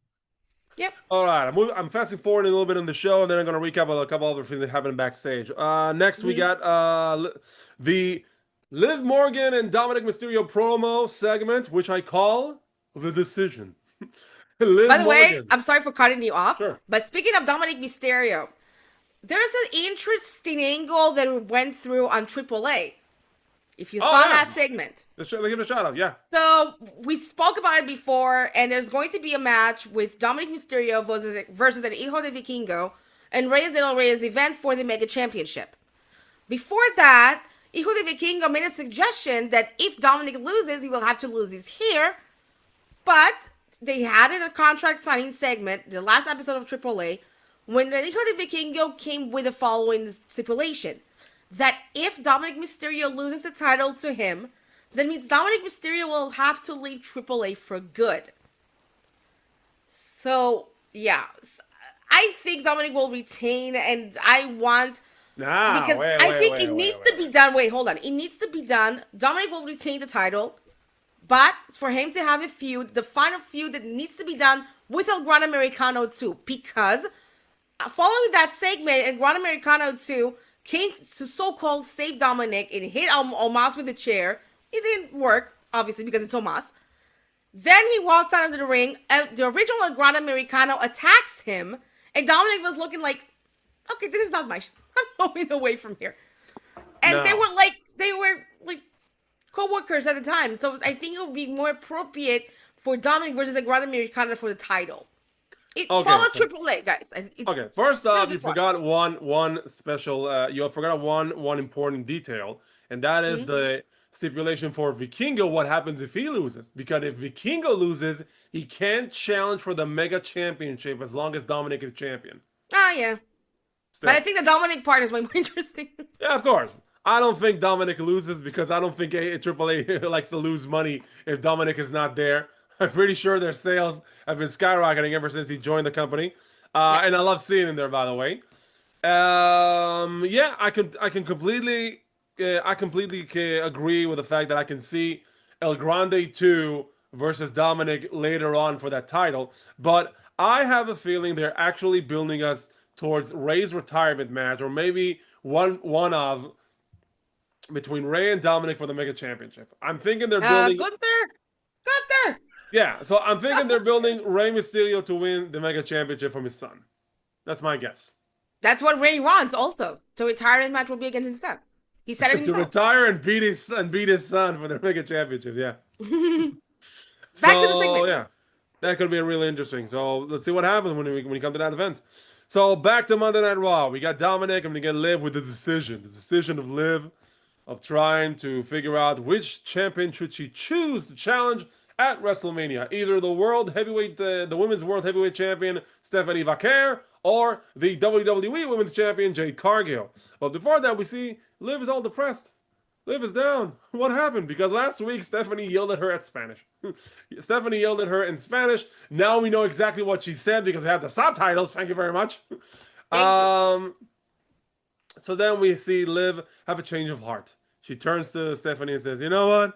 B: Yep.
A: All right, I'm fasting forward a little bit in the show, and then I'm going to recap a couple other things that happened backstage. Next, we got the Liv Morgan and Dominic Mysterio promo segment, which I call The Decision.
B: By the way, I'm sorry for cutting you off,
A: sure.
B: But speaking of Dominic Mysterio, there's an interesting angle that went through on AAA. If you saw that segment.
A: Let's give it a shout out, yeah.
B: So, we spoke about it before, and there's going to be a match with Dominic Mysterio versus El Hijo de Vikingo and Reyes de los Reyes event for the Mega Championship. Before that, Hijo de Vikingo made a suggestion that if Dominic loses, he will have to lose his hair, but they had in a contract signing segment, the last episode of AAA, when El Hijo de Vikingo came with the following stipulation. That if Dominic Mysterio loses the title to him, that means Dominic Mysterio will have to leave AAA for good. So, yeah. I think Dominic will retain, and I want...
A: Nah,
B: Because
A: wait,
B: I
A: wait,
B: think
A: wait,
B: it
A: wait,
B: needs to
A: wait,
B: be
A: wait.
B: done. Wait, hold on. It needs to be done. Dominic will retain the title, but for him to have a feud, the final feud that needs to be done with El Gran Americano too, because following that segment, El Gran Americano too came to so-called save Dominic and hit Omos with a chair. It didn't work, obviously, because it's Omos. Then he walks out of the ring, and the original El Gran Americano attacks him, and Dominic was looking like, okay, this is not my I'm going away from here. And
A: No.
B: they were like co-workers at the time. So I think it would be more appropriate for Dominic versus the Gran Americana for the title. Follow
A: So,
B: Triple A, guys.
A: okay, first off, you
B: good part.
A: forgot one special. You forgot one important detail, and that is the stipulation for Vikingo. What happens if he loses? Because if Vikingo loses, he can't challenge for the Mega Championship as long as Dominic is champion.
B: Ah, yeah.
A: Still.
B: But I think the Dominic part is way more interesting.
A: Yeah, of course. I don't think Dominic loses because I don't think Triple A likes to lose money if Dominic is not there. I'm pretty sure their sales have been skyrocketing ever since he joined the company,
B: Yeah.
A: and I love seeing him there. By the way, yeah, I completely agree with the fact that I can see El Grande 2 versus Dominic later on for that title, but I have a feeling they're actually building us towards Ray's retirement match, or maybe one of between Ray and Dominic for the Mega Championship. I'm thinking they're building.
B: Gunther.
A: Yeah, so I'm thinking they're building Rey Mysterio to win the Mega Championship from his son. That's my guess.
B: That's what Ray wants. Also, the retirement match will be against his son. He said it
A: To
B: himself.
A: retire and beat his son for the Mega Championship. Yeah.
B: Back to the segment.
A: Yeah, that could be really interesting. So let's see what happens when we come to that event. So back to Monday Night Raw. We got Dominic. I'm gonna get Liv with the decision of Liv, of trying to figure out which champion should she choose to challenge at WrestleMania. Either the the women's world heavyweight champion Stephanie Vaquer, or the WWE Women's Champion Jade Cargill. But before that, we see Liv is all depressed. Liv is down. What happened? Because last week Stephanie yelled at her at Spanish. Stephanie yelled at her in Spanish. Now we know exactly what she said because we have the subtitles. Thank you very much. So then we see Liv have a change of heart. She turns to Stephanie and says, "You know what?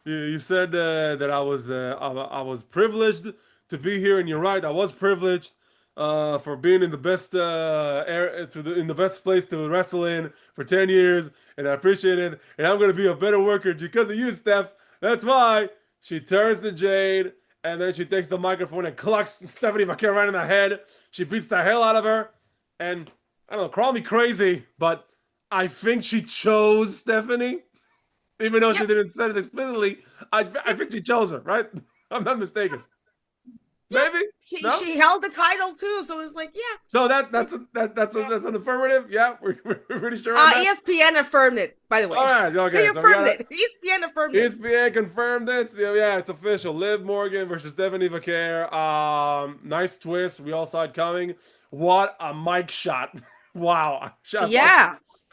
A: You said that I was privileged to be here, and you're right. I was privileged for being in the best in the best place to wrestle in for 10 years, and I appreciate it. And I'm gonna be a better worker because of you, Steph. That's why." She turns to Jade, and then she takes the microphone and clucks Stephanie Vaquer right in the head. She beats the hell out of her, and I don't know, call me crazy, but I think she chose Stephanie. Even though she didn't say it explicitly, I think she chose her, right? I'm not mistaken.
B: Yeah.
A: Maybe
B: No? She held the title too, so it was like, yeah.
A: So that's an affirmative. Yeah, we're pretty sure.
B: ESPN affirmed it, by the way.
A: All right, okay.
B: They affirmed it. ESPN affirmed it.
A: ESPN confirmed it. So, yeah, it's official. Liv Morgan versus Stephanie Vaquer. Nice twist. We all saw it coming. What a mic shot! Wow.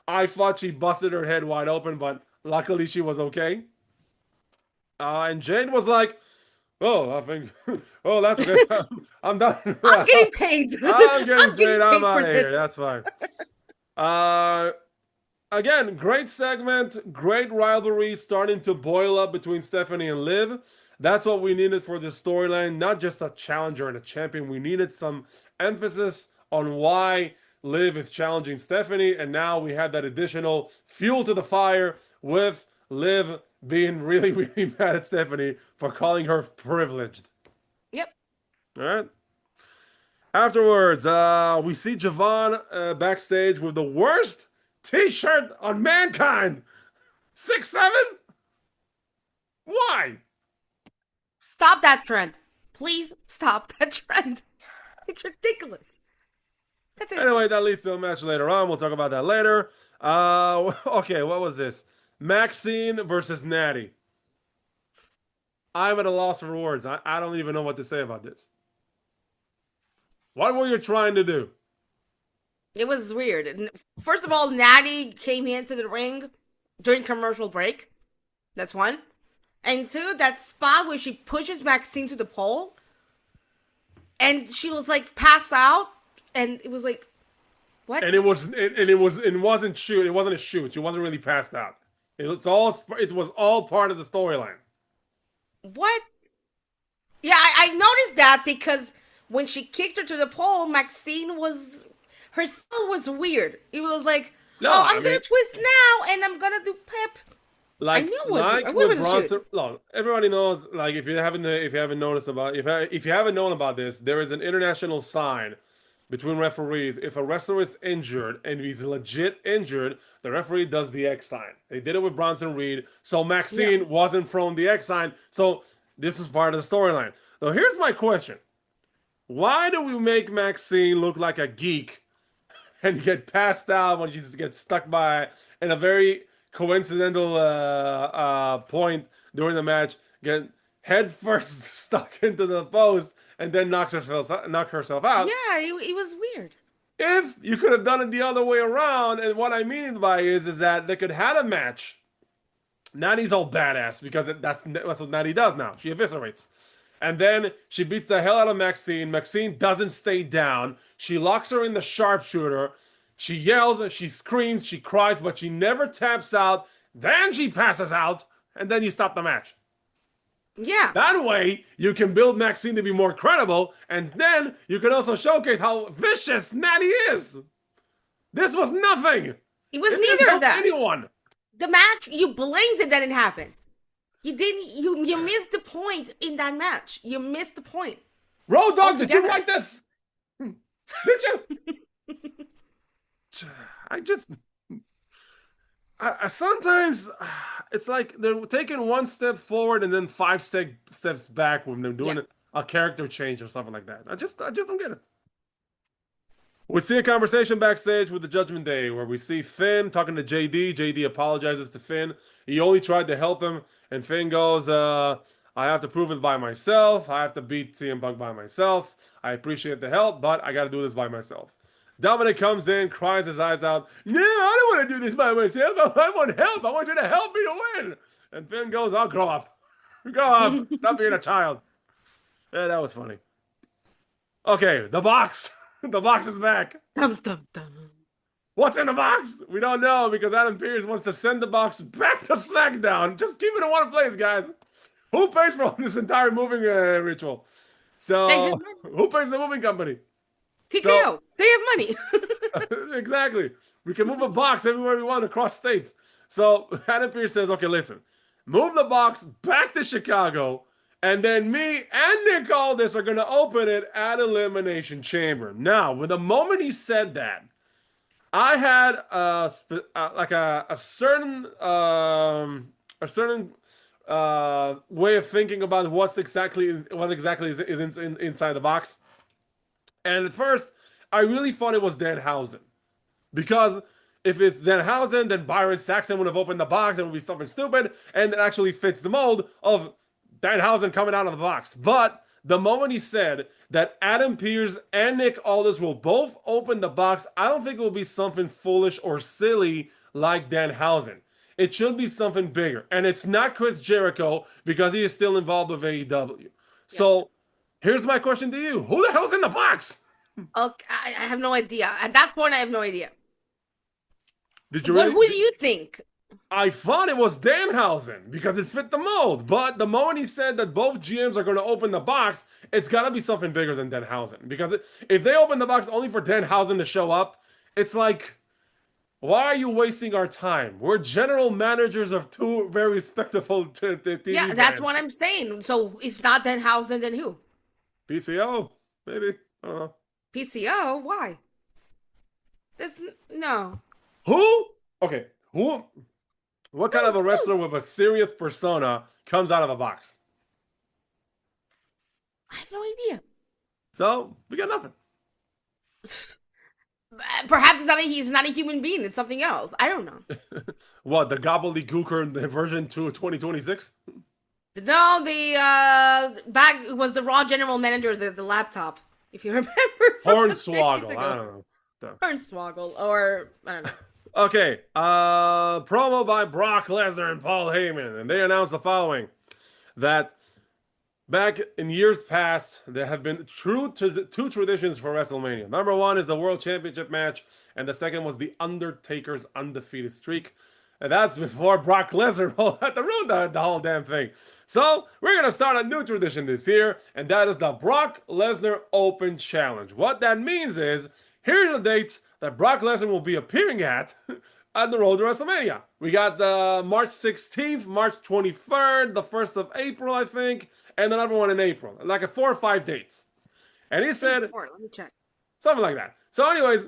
A: I thought she busted her head wide open, but luckily she was okay. And Jade was like, "Oh, I think. Oh, that's okay. I'm done.
B: I'm getting paid.
A: I'm getting paid. I'm out of
B: this.
A: here. That's fine." Again, great segment, great rivalry starting to boil up between Stephanie and Liv. That's what we needed for this storyline. Not just a challenger and a champion. We needed some emphasis on why Liv is challenging Stephanie, and now we had that additional fuel to the fire with Liv being really, really mad at Stephanie for calling her privileged.
B: Yep.
A: All right. Afterwards, we see Javon backstage with the worst T-shirt on Mankind. 6'7"? Why?
B: Stop that trend. Please stop that trend. It's ridiculous.
A: Anyway, that leads to a match later on. We'll talk about that later. Okay, what was this? Maxine versus Natty. I'm at a loss for words. I don't even know what to say about this. What were you trying to do?
B: It was weird. First of all, Natty came into the ring during commercial break. That's one. And two, that spot where she pushes Maxine to the pole. and she was like passed out, and it was like, what?
A: And it wasn't shoot. It wasn't a shoot. She wasn't really passed out. It was all part of the storyline.
B: What? Yeah, I noticed that because when she kicked her to the pole, Maxine was her style was weird. It was like,
A: No,
B: oh,
A: I
B: I'm
A: mean,
B: gonna twist now, and I'm gonna do pep. I
A: like
B: knew it was.
A: like
B: It
A: with
B: was a shoot.
A: Bronson. Look, everybody knows. Like if you haven't noticed about if you haven't known about this, there is an international sign between referees. If a wrestler is injured and he's legit injured, the referee does the X sign. They did it with Bronson Reed, so Maxine
B: Yeah.
A: wasn't thrown the X sign. So this is part of the storyline. So here's my question: why do we make Maxine look like a geek and get passed out when she gets stuck by in a very coincidental point during the match, get head first stuck into the post, and then knock herself out?
B: Yeah, it was weird.
A: If you could have done it the other way around, and what I mean by is that they could have had a match. Natty's all badass because that's what Natty does now. She eviscerates. And then she beats the hell out of Maxine. Maxine doesn't stay down. She locks her in the sharpshooter. She yells, she screams, she cries, but she never taps out. Then she passes out, and then you stop the match.
B: Yeah.
A: That way, you can build Maxine to be more credible, and then you can also showcase how vicious Natty is. This was nothing.
B: It was
A: It didn't
B: neither of
A: help
B: that.
A: anyone.
B: The match, you blamed it that didn't happen. You didn't. You missed the point in that match. You missed the point.
A: Road Dogg, did you
B: Altogether.
A: write this? Did you? I sometimes it's like they're taking one step forward and then five steps back when they're doing a character change or something like that. I just don't get it. We see a conversation backstage with the Judgment Day where we see Finn talking to JD. JD apologizes to Finn. He only tried to help him, and Finn goes, I have to prove it by myself. I have to beat CM Punk by myself. I appreciate the help, but I got to do this by myself. Dominic comes in, cries his eyes out. No, I don't want to do this by myself. I want help. I want you to help me to win. And Finn goes, I'll grow up. Grow up. Stop being a child. Yeah, that was funny. Okay, the box. The box is back.
B: Dum dum dum.
A: What's in the box? We don't know because Adam Pearce wants to send the box back to SmackDown. Just keep it in one place, guys. Who pays for this entire moving ritual? So, who pays the moving company?
B: TKO.
A: So-
B: They have money.
A: Exactly. We can move a box everywhere we want across states. So Adam Pearce says, okay, listen, move the box back to Chicago, and then me and Nick Aldis are going to open it at Elimination Chamber. Now, with the moment he said that, I had a certain way of thinking about what exactly is inside the box. And at first, I really thought it was Danhausen. Because if it's Danhausen, then Byron Saxton would have opened the box and it would be something stupid. And it actually fits the mold of Danhausen coming out of the box. But the moment he said that Adam Pearce and Nick Aldis will both open the box, I don't think it will be something foolish or silly like Danhausen. It should be something bigger. And it's not Chris Jericho because he is still involved with AEW. So here's my question to you. Who the hell's in the box?
B: Okay, I have no idea. At that point, I have no idea.
A: Did you really?
B: Who do you think?
A: I thought it was Danhausen because it fit the mold. But the moment he said that both GMs are going to open the box, it's got to be something bigger than Danhausen. Because if they open the box only for Danhausen to show up, it's like, why are you wasting our time? We're general managers of two very respectable TV
B: Yeah, that's
A: brands.
B: what I'm saying. So if not Danhausen, then who?
A: PCO, maybe. I don't know.
B: PCO? Why? No.
A: Who? Okay, who? What kind of a wrestler with a serious persona comes out of a box?
B: I have no idea.
A: So we got nothing.
B: Perhaps he's not a human being. It's something else. I don't know.
A: What, the gobbledygooker in the version 2 of 2026?
B: No, the back it was the Raw general manager, the laptop. If you remember.
A: Hornswoggle. I don't know.
B: Hornswoggle, or I don't know.
A: Okay, promo by Brock Lesnar and Paul Heyman, and they announced the following: that Back in years past, there have been two traditions for WrestleMania. Number one is the World Championship match, and the second was the Undertaker's undefeated streak. And that's before Brock Lesnar had to ruin the whole damn thing. So we're gonna start a new tradition this year, and that is the Brock Lesnar Open Challenge. What that means is, here are the dates that Brock Lesnar will be appearing at on the road to WrestleMania. We got the March 16th, March 23rd, the 1st of April, I think, and another one in April. Like 4 or 5 dates. And he said,
B: Let me check.
A: something like that. So anyways,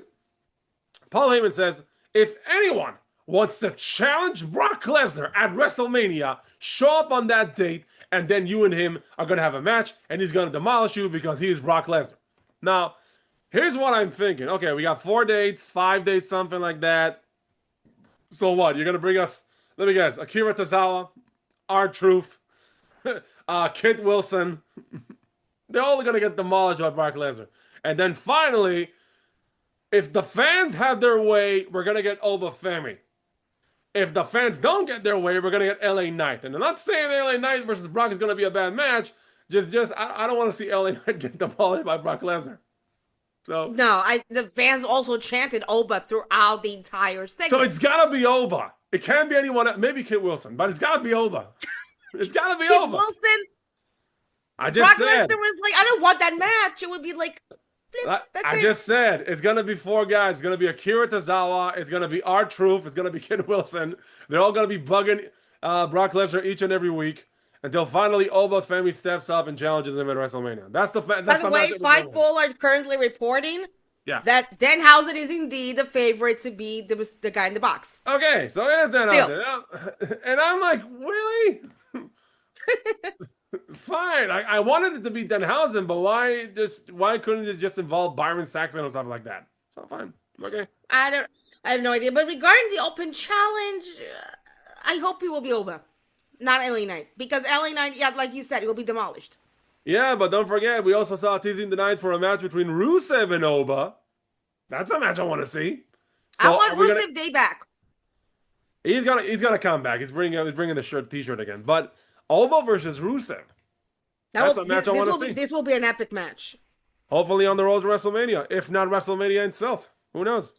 A: Paul Heyman says, if anyone wants to challenge Brock Lesnar at WrestleMania, show up on that date, and then you and him are going to have a match, and he's going to demolish you because he is Brock Lesnar. Now, here's what I'm thinking. Okay, we got 4 dates, 5 dates, something like that. So what? You're going to bring us, let me guess, Akira Tozawa, R-Truth, Kit Wilson. They're all going to get demolished by Brock Lesnar. And then finally, if the fans have their way, we're going to get Oba Femi. If the fans don't get their way, we're going to get LA Knight. And I'm not saying LA Knight versus Brock is going to be a bad match. I don't want to see LA Knight get demolished by Brock Lesnar. So
B: no, the fans also chanted Oba throughout the entire segment.
A: So it's got to be Oba. It can't be anyone else. Maybe Kit Wilson, but it's got to be Oba. It's got to be
B: Kit
A: Oba.
B: Wilson.
A: I just
B: Brock
A: said.
B: Lesnar was like, I don't want that match. It would be like,
A: I just said it's gonna be 4 guys. It's gonna be Akira Tozawa. It's gonna be R-Truth. It's gonna be Kid Wilson. They're all gonna be bugging Brock Lesnar each and every week until finally Oba Femi steps up and challenges him at WrestleMania. That's the.
B: By the way, Fightful are currently reporting that Danhausen is indeed the favorite to be the guy in the box.
A: Okay, so it is Danhausen, and I'm like, really? Fine. I wanted it to be Danhausen, but why couldn't it just involve Byron Saxton or something like that? So fine. Okay.
B: I have no idea. But regarding the Open Challenge, I hope he will be over. Not LA Knight. Because LA Knight, yeah, like you said, he will be demolished.
A: Yeah, but don't forget, we also saw teasing tonight for a match between Rusev and Oba. That's a match I want to see.
B: So I want Rusev Day back.
A: He's gonna come back. He's bringing the t-shirt again. But Oba versus Rusev. That's a match I want to see.
B: This will be an epic match.
A: Hopefully on the road to WrestleMania. If not WrestleMania itself. Who knows?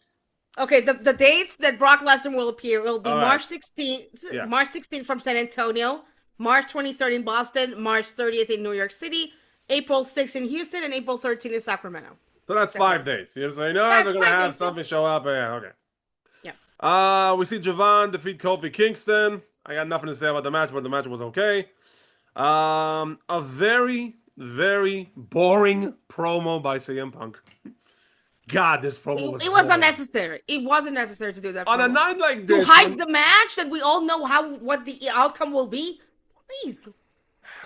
B: Okay, the dates that Brock Lesnar will appear will be
A: March
B: 16th from San Antonio, March 23rd in Boston, March 30th in New York City, April 6th in Houston, and April 13th in Sacramento.
A: So that's 5 days. You say, no, they're going to have something show up. Yeah, okay.
B: Yeah.
A: We see Javon defeat Kofi Kingston. I got nothing to say about the match, but the match was okay. A very, very boring promo by CM Punk. God, this promo was.
B: It was unnecessary. It wasn't necessary to do that.
A: On a night like this,
B: to hype the match that we all know what the outcome will be. Please.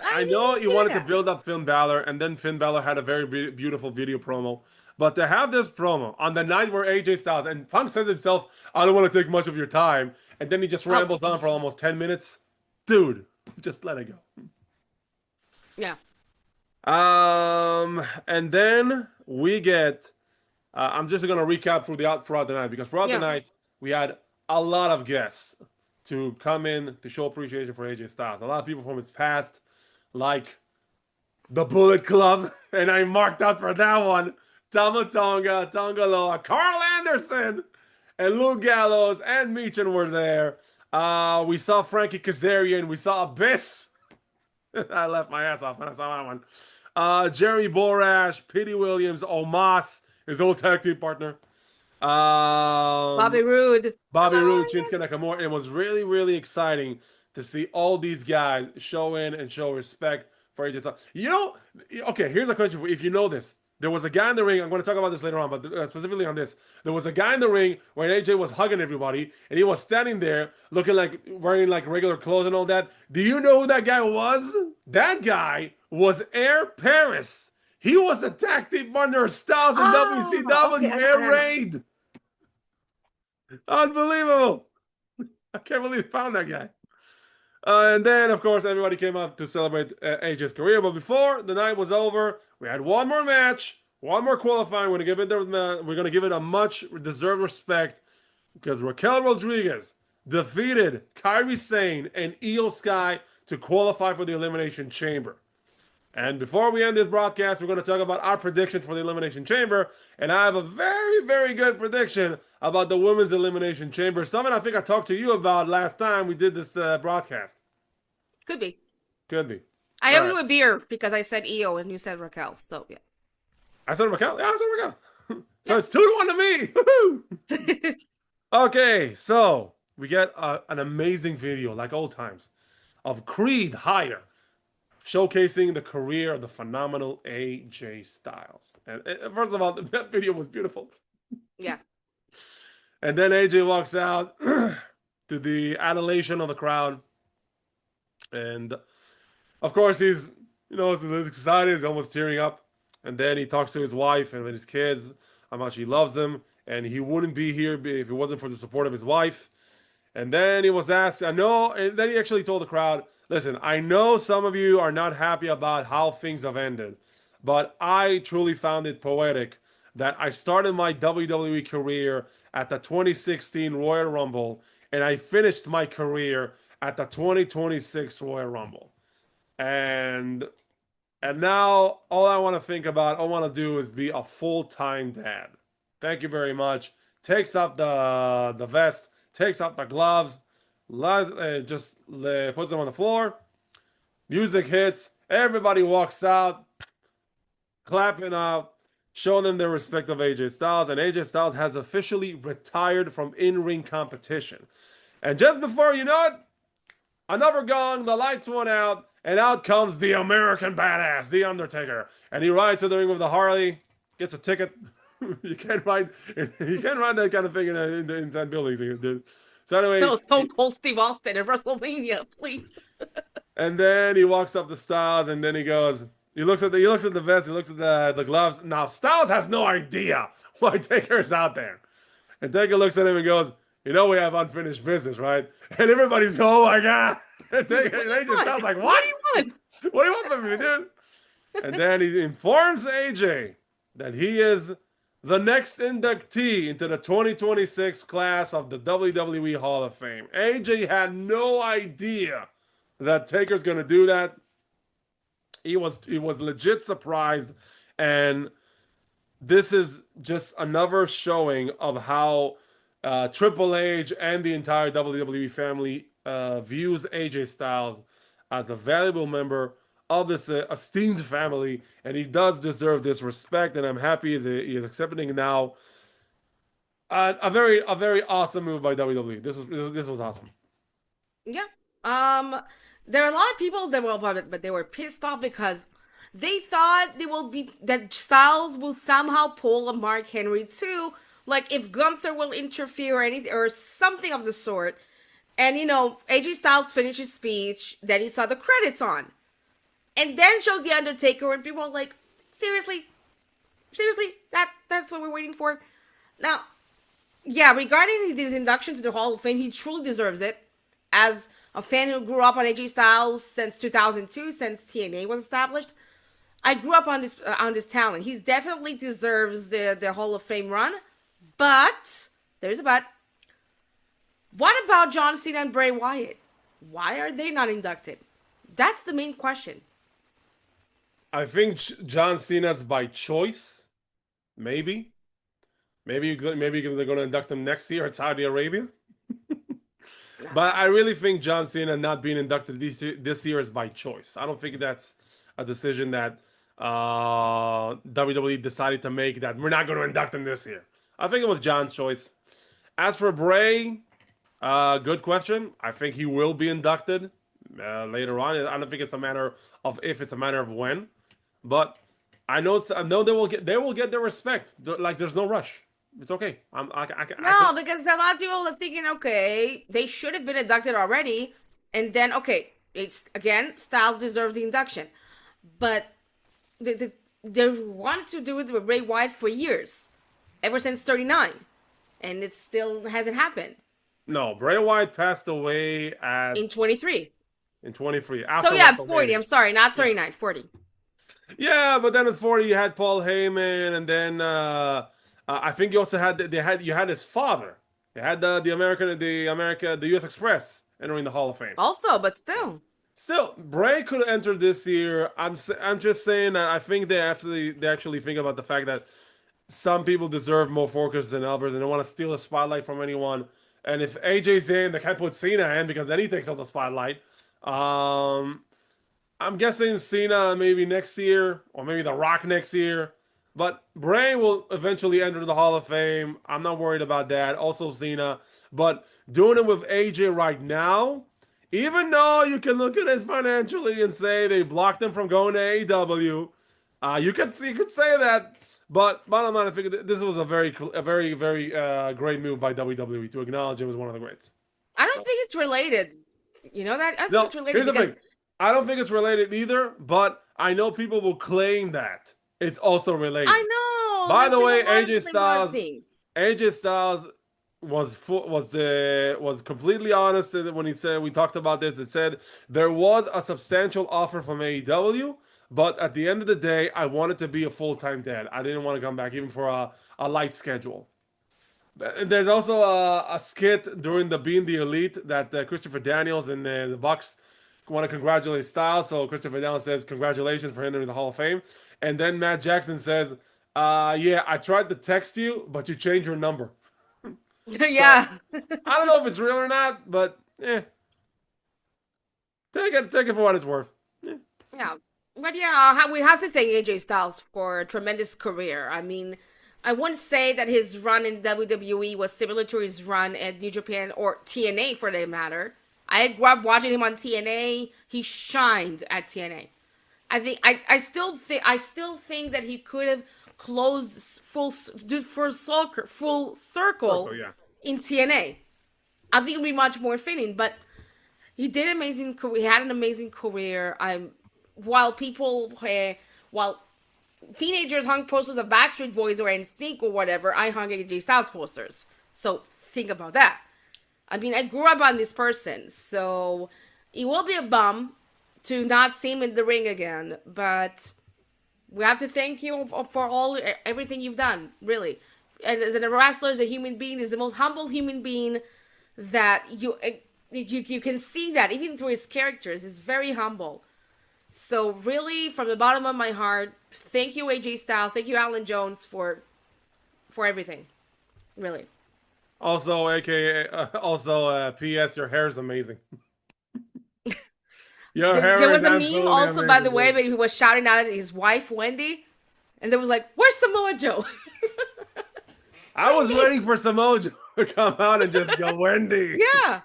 A: I know you wanted to build up Finn Balor, and then Finn Balor had a very beautiful video promo. But to have this promo on the night where AJ Styles and Punk says himself, "I don't want to take much of your time," and then he just rambles on for almost 10 minutes, dude, just let it go.
B: Yeah.
A: And then we get. I'm just gonna recap throughout the night because throughout the night we had a lot of guests to come in to show appreciation for AJ Styles. A lot of people from his past, like the Bullet Club, and I marked out for that one. Tama Tonga, Tonga Loa, Carl Anderson, and Lou Gallows and Meechin were there. We saw Frankie Kazarian. We saw Abyss. I left my ass off when I saw that one. Jerry Borash, Petey Williams, Omos, his old tag team partner.
B: Bobby Roode,
A: Shinsuke Nakamura. It was really, really exciting to see all these guys show in and show respect for AJ Styles. You know, okay, here's a question for you. If you know this. There was a guy in the ring. I'm going to talk about this later on, but specifically on this. There was a guy in the ring when AJ was hugging everybody, and he was standing there looking like wearing like regular clothes and all that. Do you know who that guy was? That guy was Air Paris. He was a tag team partner of Styles in WCW and Raid. Unbelievable. I can't believe we found that guy. And then, of course, everybody came up to celebrate AJ's career. But before the night was over, we had one more match, one more qualifying. We're going to give it a much deserved respect because Raquel Rodriguez defeated Kairi Sane and Io Sky to qualify for the Elimination Chamber. And before we end this broadcast, we're going to talk about our prediction for the Elimination Chamber. And I have a very, very good prediction about the Women's Elimination Chamber. Something I think I talked to you about last time we did this broadcast.
B: Could be.
A: Could be.
B: I
A: All
B: owe
A: right.
B: you a beer because I said Io and you said Raquel. So, yeah.
A: I said Raquel? Yeah, I said Raquel. So
B: Yeah.
A: it's 2-1 to me. Woo-hoo! Okay, so we get an amazing video, like old times, of Creed Higher showcasing the career of the phenomenal AJ Styles. And first of all, that video was beautiful.
B: Yeah.
A: And then AJ walks out to the adulation of the crowd. And of course, he's excited, he's almost tearing up. And then he talks to his wife and his kids, how much he loves them. And he wouldn't be here if it wasn't for the support of his wife. And then he was asked, and then he actually told the crowd, listen, I know some of you are not happy about how things have ended, but I truly found it poetic that I started my WWE career at the 2016 Royal Rumble, and I finished my career at the 2026 Royal Rumble. And now all I want to do is be a full-time dad. Thank you very much. Takes up the vest, takes up the gloves, just puts them on the floor. Music hits. Everybody walks out, clapping up, showing them their respect of AJ Styles. And AJ Styles has officially retired from in-ring competition. And just before you know it, another gong, the lights went out, and out comes the American Badass, The Undertaker. And he rides to the ring with the Harley, gets a ticket. You can't ride that kind of thing in the inside buildings, dude. So anyway,
B: No, Stone Cold Steve Austin at WrestleMania, please.
A: And then he walks up to Styles, and then he goes. He looks at the vest. He looks at the gloves. Now Styles has no idea why Taker's out there, and Taker looks at him and goes, "You know we have unfinished business, right?" And everybody's, "Oh my god!" And they just sound like, "What do you want? What do you want from me, dude?" And then he informs AJ that he is the next inductee into the 2026 class of the WWE Hall of Fame. AJ had no idea that Taker's going to do that. He was legit surprised, and this is just another showing of how Triple H and the entire WWE family views AJ Styles as a valuable member of this esteemed family, and he does deserve this respect, and I'm happy he is accepting it now. A very awesome move by WWE. This was awesome.
B: Yeah. There are a lot of people that were above it, but they were pissed off because they thought that Styles will somehow pull a Mark Henry too, like if Gunther will interfere or anything or something of the sort. And AJ Styles finished his speech, then you saw the credits on. And then showed The Undertaker, and people were like, seriously, that's what we're waiting for. Now, yeah, regarding his induction to the Hall of Fame, he truly deserves it. As a fan who grew up on AJ Styles since 2002, since TNA was established, I grew up on this talent. He definitely deserves the Hall of Fame run. But there's a but. What about John Cena and Bray Wyatt? Why are they not inducted? That's the main question.
A: I think John Cena's by choice, maybe they're going to induct him next year at Saudi Arabia. But I really think John Cena not being inducted this year is by choice. I don't think that's a decision that WWE decided to make, that we're not going to induct him this year. I think it was John's choice. As for Bray, good question. I think he will be inducted later on. I don't think it's a matter of if, it's a matter of when. But I know they will get their respect. Like, there's no rush. It's okay.
B: Because a lot of people are thinking, okay, they should have been inducted already, and then it's again Styles deserves the induction, but they wanted to do it with Bray Wyatt for years, ever since 39, and it still hasn't happened.
A: No, Bray Wyatt passed away
B: in 23.
A: In 23.
B: So yeah, 40. I'm sorry, not 39, yeah. 40.
A: Yeah, but then at 40 you had Paul Heyman, and then I think you also had you had his father. You had the US Express entering the Hall of Fame.
B: Also, but still.
A: Still, Bray could enter this year. I'm just saying that I think they actually think about the fact that some people deserve more focus than others, and they want to steal a spotlight from anyone. And if AJ's in, they can't put Cena in because then he takes out the spotlight. Um, I'm guessing Cena maybe next year, or maybe The Rock next year. But Bray will eventually enter the Hall of Fame. I'm not worried about that. Also Cena. But doing it with AJ right now, even though you can look at it financially and say they blocked him from going to AEW, you could say that. But bottom line, I think this was a very great move by WWE to acknowledge him as one of the greats.
B: I don't think it's related. You know that? I think
A: No,
B: it's related
A: here's the
B: because
A: thing. I don't think it's related either, but I know people will claim that it's also related.
B: I know.
A: By the
B: People
A: way,
B: want to
A: AJ
B: claim a lot of
A: Styles,
B: things.
A: AJ Styles was completely honest when he said we talked about this. It said there was a substantial offer from AEW, but at the end of the day, I wanted to be a full-time dad. I didn't want to come back even for a light schedule. There's also a skit during the Being the Elite that Christopher Daniels and the Bucks want to congratulate Styles. So Christopher Daniels says congratulations for entering the Hall of Fame, and then Matt Jackson says, "Yeah, I tried to text you, but you changed your number."
B: Yeah.
A: I don't know if it's real or not, but take it for what it's worth.
B: Yeah. But yeah, we have to thank AJ Styles for a tremendous career. I mean, I wouldn't say that his run in WWE was similar to his run at New Japan or TNA for that matter. I grew up watching him on TNA. He shined at TNA. I still think that he could have closed full circle
A: Oh yeah.
B: in TNA. I think it'd be much more fitting, but he did amazing. He had an amazing career. While people, while teenagers hung posters of Backstreet Boys or NSYNC or whatever, I hung AJ Styles posters. So think about that. I mean, I grew up on this person, so it will be a bum to not see him in the ring again. But we have to thank you for everything you've done, really. And as a wrestler, as a human being, is the most humble human being that you can see that even through his characters. He's very humble. So really, from the bottom of my heart, thank you, AJ Styles. Thank you, Alan Jones, for everything. Really.
A: Also, P.S. Your hair is amazing. Your hair
B: There
A: is
B: was a meme
A: absolutely
B: also, by the
A: amazing,
B: way,
A: dude.
B: but he was shouting out at his wife, Wendy. And there was like, where's Samoa Joe?
A: I was waiting for Samoa Joe to come out and just go, Wendy.
B: Yeah.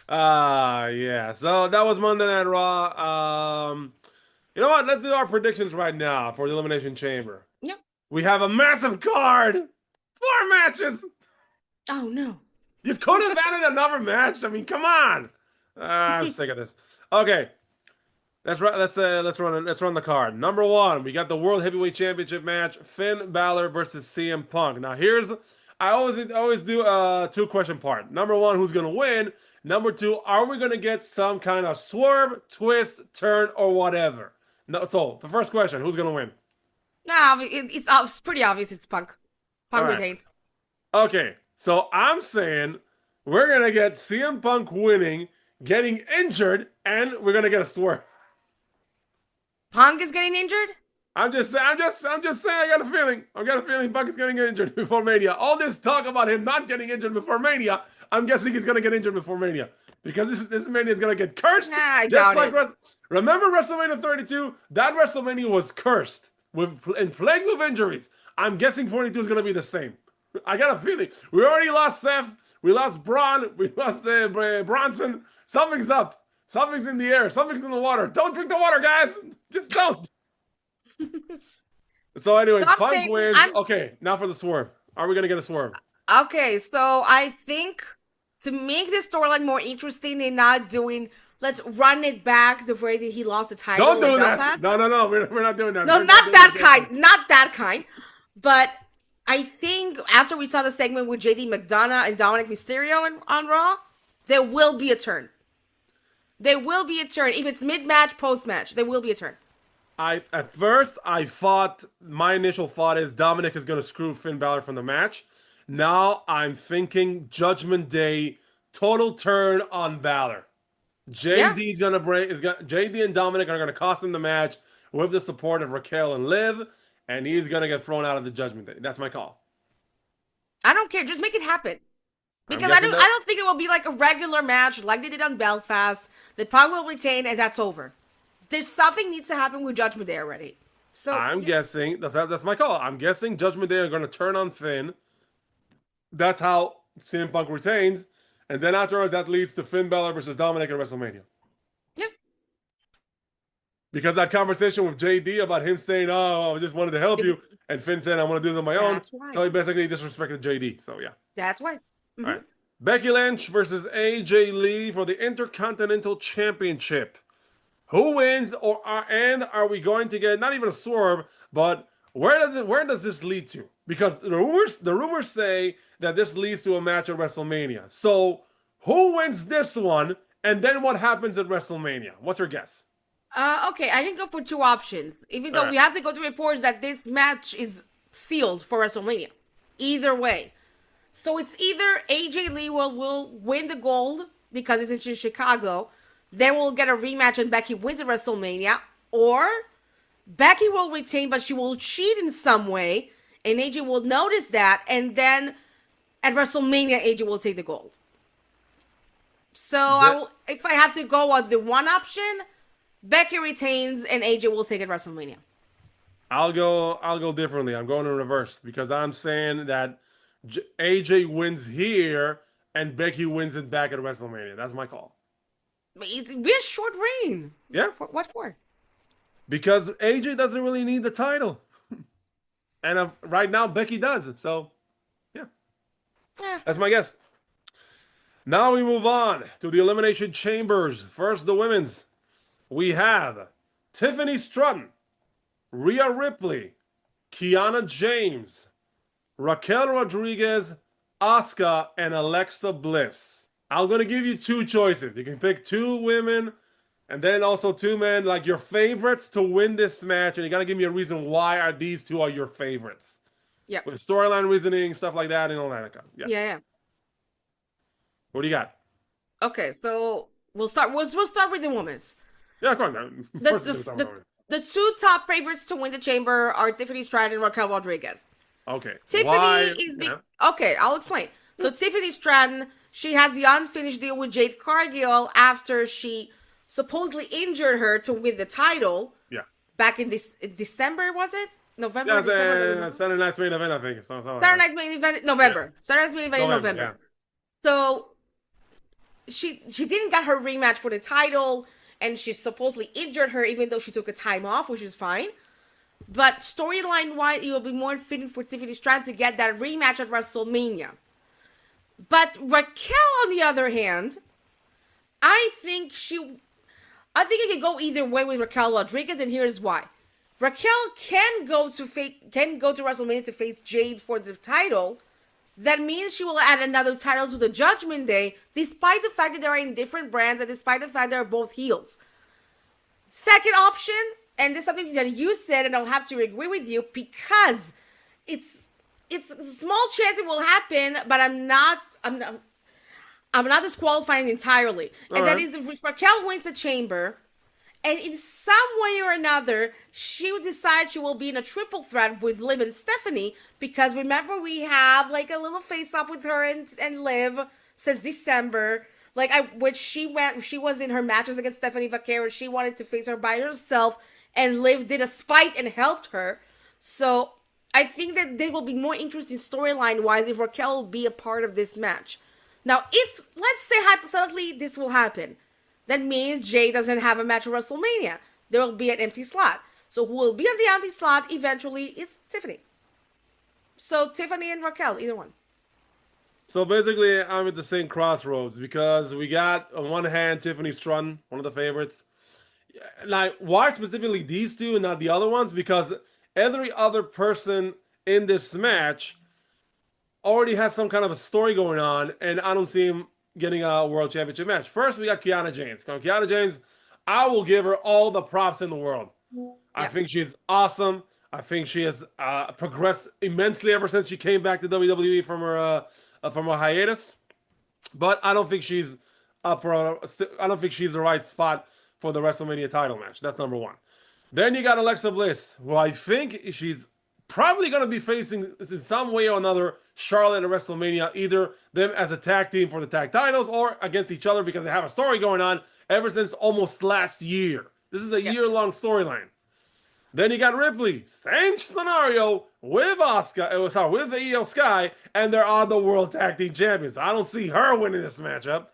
A: Yeah. So that was Monday Night Raw. You know what? Let's do our predictions right now for the Elimination Chamber.
B: Yep.
A: We have a massive card. 4 matches.
B: Oh, no.
A: You could have added another match. I mean, come on. I'm sick of this. Okay. Let's run the card. Number 1, we got the World Heavyweight Championship match: Finn Balor versus CM Punk. Now I always do a 2-question part. Number 1, who's gonna win? Number 2, are we gonna get some kind of swerve, twist, turn, or whatever? No. So the first question: who's gonna win?
B: Nah, it's pretty obvious it's Punk. Punk
A: All right.
B: retains.
A: Okay. So I'm saying we're gonna get CM Punk winning, getting injured, and we're gonna get a swerve.
B: Punk is getting injured?
A: I'm just saying. I got a feeling. Punk is getting injured before Mania. All this talk about him not getting injured before Mania, I'm guessing he's gonna get injured before Mania because this Mania is gonna get cursed.
B: Nah, I doubt it.
A: Remember WrestleMania 32? That WrestleMania was cursed and plagued with injuries. I'm guessing 42 is gonna be the same. I got a feeling. We already lost Seth. We lost Braun. We lost Bronson. Something's up. Something's in the air. Something's in the water. Don't drink the water, guys. Just don't. So anyway, Punk wins. Okay, now for the swerve. Are we going to get a swerve?
B: Okay, so I think to make this storyline more interesting and not doing, let's run it back the way that he lost the title.
A: Don't do that. No. We're not doing that.
B: No, not that kind. Not that kind. But I think after we saw the segment with JD McDonough and Dominic Mysterio on Raw, there will be a turn. There will be a turn. If it's mid-match, post-match, there will be a turn.
A: At first, my initial thought is Dominic is going to screw Finn Balor from the match. Now I'm thinking Judgment Day, total turn on Balor.
B: Yeah.
A: JD is gonna break. JD and Dominic are gonna cost him the match with the support of Raquel and Liv, and he's gonna get thrown out of the Judgment Day. That's my call.
B: I don't care. Just make it happen.
A: I'm
B: Because I
A: guessing
B: don't, I
A: that.
B: don't think it will be like a regular match like they did on Belfast. The Punk will retain, and that's over. There's something needs to happen with Judgment Day already. So
A: I'm
B: yeah,
A: guessing that's my call. I'm guessing Judgment Day are gonna turn on Finn. That's how CM Punk retains, and then afterwards that leads to Finn Balor versus Dominic at WrestleMania.
B: yeah,
A: Because that conversation with JD about him saying, "Oh, I just wanted to help
B: Be-
A: you," and Finn saying, "I want to do it on my own,"
B: that's why.
A: so he basically disrespected JD. So yeah.
B: That's why.
A: All
B: Hmm.
A: right. Becky Lynch versus AJ Lee for the Intercontinental Championship. Who wins, and are we going to get not even a swerve, but where does this lead to? Because the rumors say that this leads to a match at WrestleMania. So who wins this one, and then what happens at WrestleMania? What's your guess?
B: Okay, I can go for two options. Even
A: All
B: though
A: right.
B: we have to go to reports that this match is sealed for WrestleMania. Either way. So it's either AJ Lee will win the gold because it's in Chicago, then we'll get a rematch and Becky wins at WrestleMania, or Becky will retain but she will cheat in some way and AJ will notice that, and then at WrestleMania AJ will take the gold. So if I have to go on the one option, Becky retains and AJ will take it WrestleMania.
A: I'll go differently. I'm going in reverse because I'm saying that AJ wins here and Becky wins it back at WrestleMania. That's my call.
B: But it's a real short reign.
A: Yeah,
B: What for?
A: because AJ doesn't really need the title, and right now Becky does. So yeah,
B: Eh.
A: that's my guess. Now we move on to the Elimination Chambers. First, the women's. We have Tiffany Stratton, Rhea Ripley, Kiana James, Raquel Rodriguez, Asuka, and Alexa Bliss. I'm going to give you two choices. You can pick two women and then also two men, like your favorites to win this match. And you got to give me a reason why are these two are your favorites.
B: Yeah.
A: With storyline reasoning, stuff like that, and all that. Yeah.
B: Yeah.
A: What do you got?
B: Okay, so we'll start with the women's.
A: Yeah, come on.
B: The,
A: First,
B: the,
A: we'll talk
B: the,
A: about it.
B: the two top favorites to win the chamber are Tiffany Stratton and Raquel Rodriguez.
A: Okay.
B: Tiffany
A: Why?
B: is
A: Yeah.
B: okay, I'll explain. So Tiffany Stratton, she has the unfinished deal with Jade Cargill after she supposedly injured her to win the title
A: Yeah.
B: back in this December, was it? November,
A: Yeah,
B: December.
A: Saturday night's main event, I think.
B: Saturday Night's main event November. Saturday Night's main event in November.
A: Yeah.
B: So she didn't get her rematch for the title, and she supposedly injured her even though she took a time off, which is fine. But storyline wise, it will be more fitting for Tiffany Stratton to get that rematch at WrestleMania. But Raquel, on the other hand, I think it could go either way with Raquel Rodriguez, and here's why. Raquel can go to WrestleMania to face Jade for the title. That means she will add another title to the Judgment Day, despite the fact that they are in different brands and despite the fact they are both heels. Second option, and this is something that you said, and I'll have to agree with you, because it's a small chance it will happen, but I'm not disqualifying entirely.
A: All
B: And that
A: right.
B: is if Raquel wins the chamber, and in some way or another, she will decide she will be in a triple threat with Liv and Stephanie, because remember we have like a little face-off with her and Liv since December. When she was in her matches against Stephanie Vaquero, she wanted to face her by herself, and Liv did a spite and helped her. So I think that there will be more interesting storyline-wise if Raquel will be a part of this match. Now, if, let's say hypothetically, this will happen, that means Jay doesn't have a match at WrestleMania. There will be an empty slot. So who will be on the empty slot eventually is Tiffany. So Tiffany and Raquel, either one.
A: So basically, I'm at the same crossroads because we got on one hand Tiffany Stratton, one of the favorites. Like, why specifically these two and not the other ones? Because every other person in this match already has some kind of a story going on, and I don't see him getting a world championship match. First, we got Kiana James. Kiana James, I will give her all the props in the world. I think she's awesome. I think she has progressed immensely ever since she came back to WWE from her hiatus. But I don't think she's up for I don't think she's the right spot for the WrestleMania title match. That's number one. Then you got Alexa Bliss, who I think she's probably going to be facing in some way or another Charlotte at WrestleMania, either them as a tag team for the tag titles or against each other because they have a story going on ever since almost last year. This is a year-long storyline. Then you got Ripley, same scenario with with the Io Sky, and they're on the World Tag Team Champions. I don't see her winning this matchup.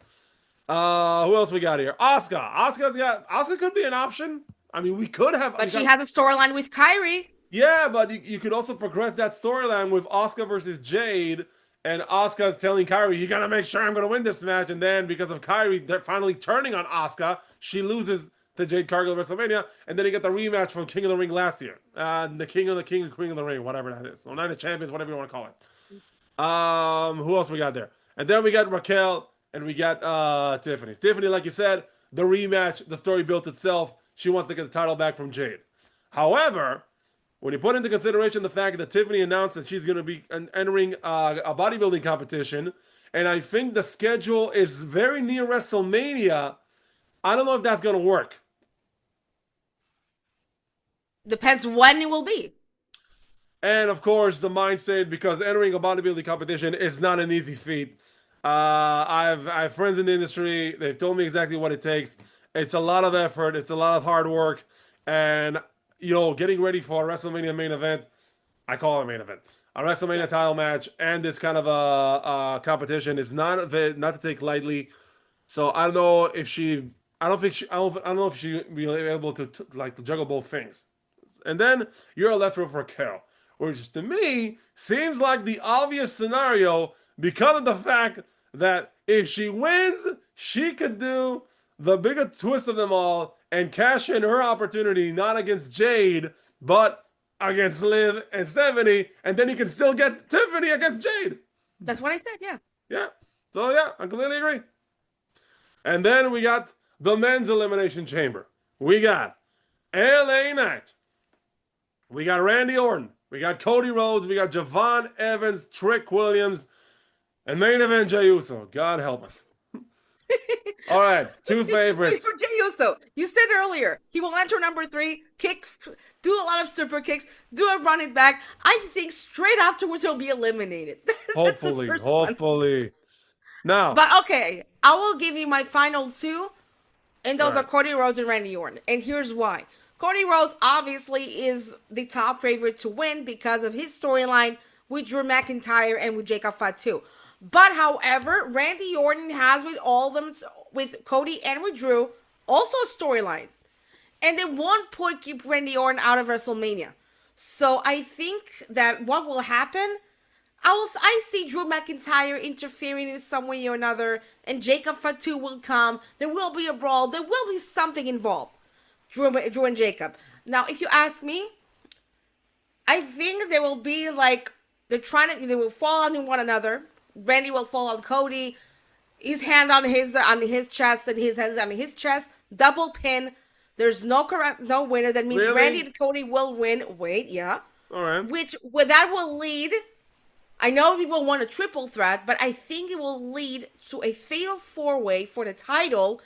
A: Who else we got here? Asuka. Asuka could be an option. I mean, we could have.
B: But she has a storyline with Kyrie.
A: Yeah, but you could also progress that storyline with Asuka versus Jade, and Asuka's telling Kyrie, "You gotta make sure I'm gonna win this match." And then because of Kyrie, they're finally turning on Asuka. She loses to Jade Cargill at WrestleMania, and then you get the rematch from King of the Ring last year. The King and Queen of the Ring, whatever that is. Or Night of Champions, whatever you want to call it. Who else we got there? And then we got Raquel, and we got Tiffany. Tiffany, like you said, the rematch, the story built itself. She wants to get the title back from Jade. However, when you put into consideration the fact that Tiffany announced that she's going to be entering a bodybuilding competition, and I think the schedule is very near WrestleMania, I don't know if that's going to work.
B: Depends when it will be.
A: And of course, the mindset, because entering a bodybuilding competition is not an easy feat. I have friends in the industry. They've told me exactly what it takes. It's a lot of effort. It's a lot of hard work. And, getting ready for a WrestleMania main event, I call it a main event, a WrestleMania title match, and this kind of a competition is not to take lightly. So I don't know if I don't know if she'll be able to juggle both things. And then you're left with Raquel, which to me seems like the obvious scenario because of the fact that if she wins, she could do the bigger twist of them all and cash in her opportunity, not against Jade, but against Liv and Stephanie, and then you can still get Tiffany against Jade.
B: That's what I said, yeah.
A: Yeah. So, yeah, I completely agree. And then we got the men's Elimination Chamber. We got LA Knight. We got Randy Orton. We got Cody Rhodes. We got Javon Evans, Trick Williams, and main event Jey Uso. God help us. All right, two favorites.
B: For Jey Uso, you said earlier, he will enter number 3, kick, do a lot of super kicks, do a run it back. I think straight afterwards he'll be eliminated.
A: Hopefully. Now.
B: But okay, I will give you my final 2, and those are Cody Rhodes and Randy Orton. And here's why. Cody Rhodes obviously is the top favorite to win because of his storyline with Drew McIntyre and with Jacob Fatu. But however, Randy Orton has with Cody and with Drew also a storyline. And they won't keep Randy Orton out of WrestleMania. So I think that what will happen, I see Drew McIntyre interfering in some way or another, and Jacob Fatu will come. There will be a brawl. There will be something involved. Drew and Jacob. Now, if you ask me, I think there will be they will fall on one another. Randy will fall on Cody. His hand on his chest and his hands on his chest. Double pin. There's no winner. That means
A: really?
B: Randy and Cody will win. Wait, yeah.
A: All right.
B: That will lead. I know people want a triple threat, but I think it will lead to a fatal 4-way for the title.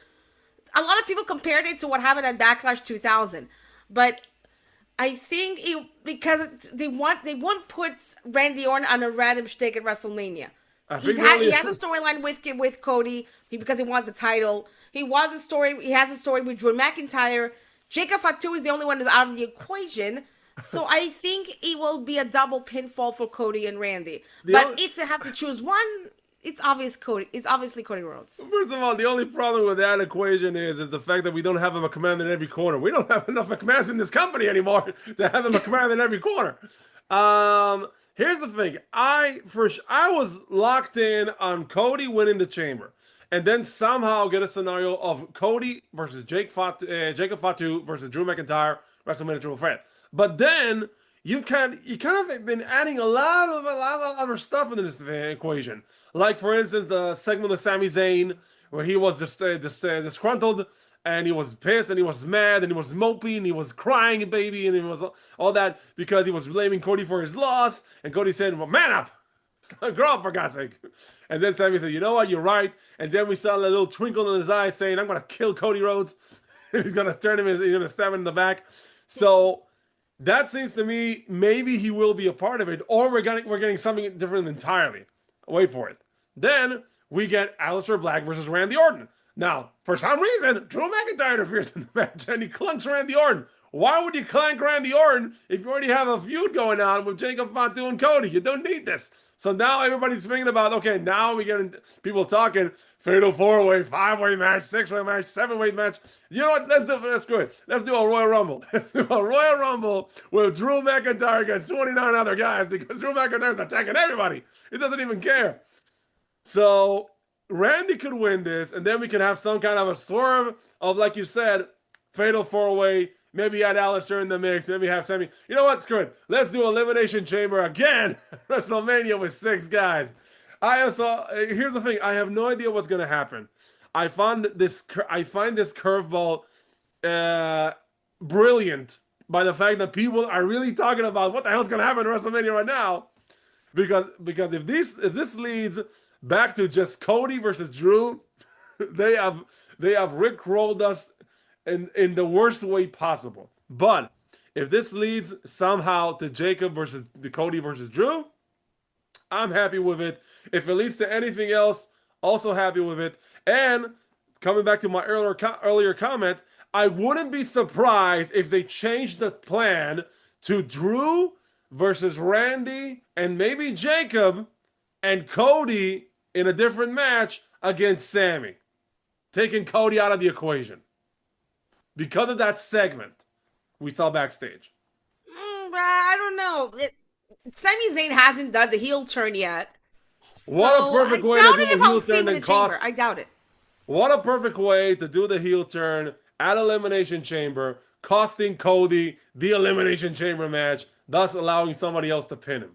B: A lot of people compared it to what happened at Backlash 2000, but I think because they won't put Randy Orton on a random shtick at WrestleMania. He has a storyline with Cody because he wants the title. He has a story with Drew McIntyre. Jacob Fatu is the only one who's out of the equation. So I think it will be a double pinfall for Cody and Randy. If they have to choose one, it's obviously Cody Rhodes.
A: First of all, the only problem with that equation is the fact that we don't have a McMahon in every corner. We don't have enough McMahons in this company anymore to have a McMahon in every corner. Here's the thing. I was locked in on Cody winning the Chamber, and then somehow get a scenario of Cody versus Jacob Fatu versus Drew McIntyre, WrestleMania Triple Threat. But then you kind of been adding a lot of other stuff into this equation. Like, for instance, the segment of Sami Zayn, where he was disgruntled, and he was pissed, and he was mad, and he was mopey, and he was crying, baby, and it was all that because he was blaming Cody for his loss. And Cody said, well, man up. Grow up, for God's sake. And then Sammy said, you know what, you're right. And then we saw a little twinkle in his eye saying, I'm going to kill Cody Rhodes. He's going to turn him, he's going to stab him in the back. So that seems to me, maybe he will be a part of it, or we're getting something different entirely. Wait for it. Then we get Aleister Black versus Randy Orton. Now, for some reason, Drew McIntyre interferes in the match, and he clunks Randy Orton. Why would you clank Randy Orton if you already have a feud going on with Jacob Fatu and Cody? You don't need this. So now everybody's thinking about, okay, now we get people talking fatal 4-way, 5-way match, 6-way match, 7-way match. You know what? Let's do it. Let's do a Royal Rumble. Let's do a Royal Rumble where Drew McIntyre against 29 other guys because Drew McIntyre's attacking everybody. He doesn't even care. So Randy could win this, and then we can have some kind of a swerve of, like you said, fatal 4-way. Maybe add Aleister in the mix. Maybe have Sammy. You know what? Screw it. Let's do Elimination Chamber again. WrestleMania with 6 guys. Here's the thing. I have no idea what's gonna happen. I find this curveball brilliant by the fact that people are really talking about what the hell's gonna happen in WrestleMania right now. Because if this leads back to just Cody versus Drew, they have rickrolled us in the worst way possible. But if this leads somehow to Jacob versus the Cody versus Drew, I'm happy with it. If it leads to anything else, also happy with it. And coming back to my earlier comment, I wouldn't be surprised if they changed the plan to Drew versus Randy and maybe Jacob and Cody in a different match against Sammy, taking Cody out of the equation because of that segment we saw backstage.
B: I don't know. Sami Zayn hasn't done the heel turn yet.
A: What a perfect way to do the heel turn and cost.
B: I doubt it.
A: What a perfect way to do the heel turn at Elimination Chamber, costing Cody the Elimination Chamber match, thus allowing somebody else to pin him.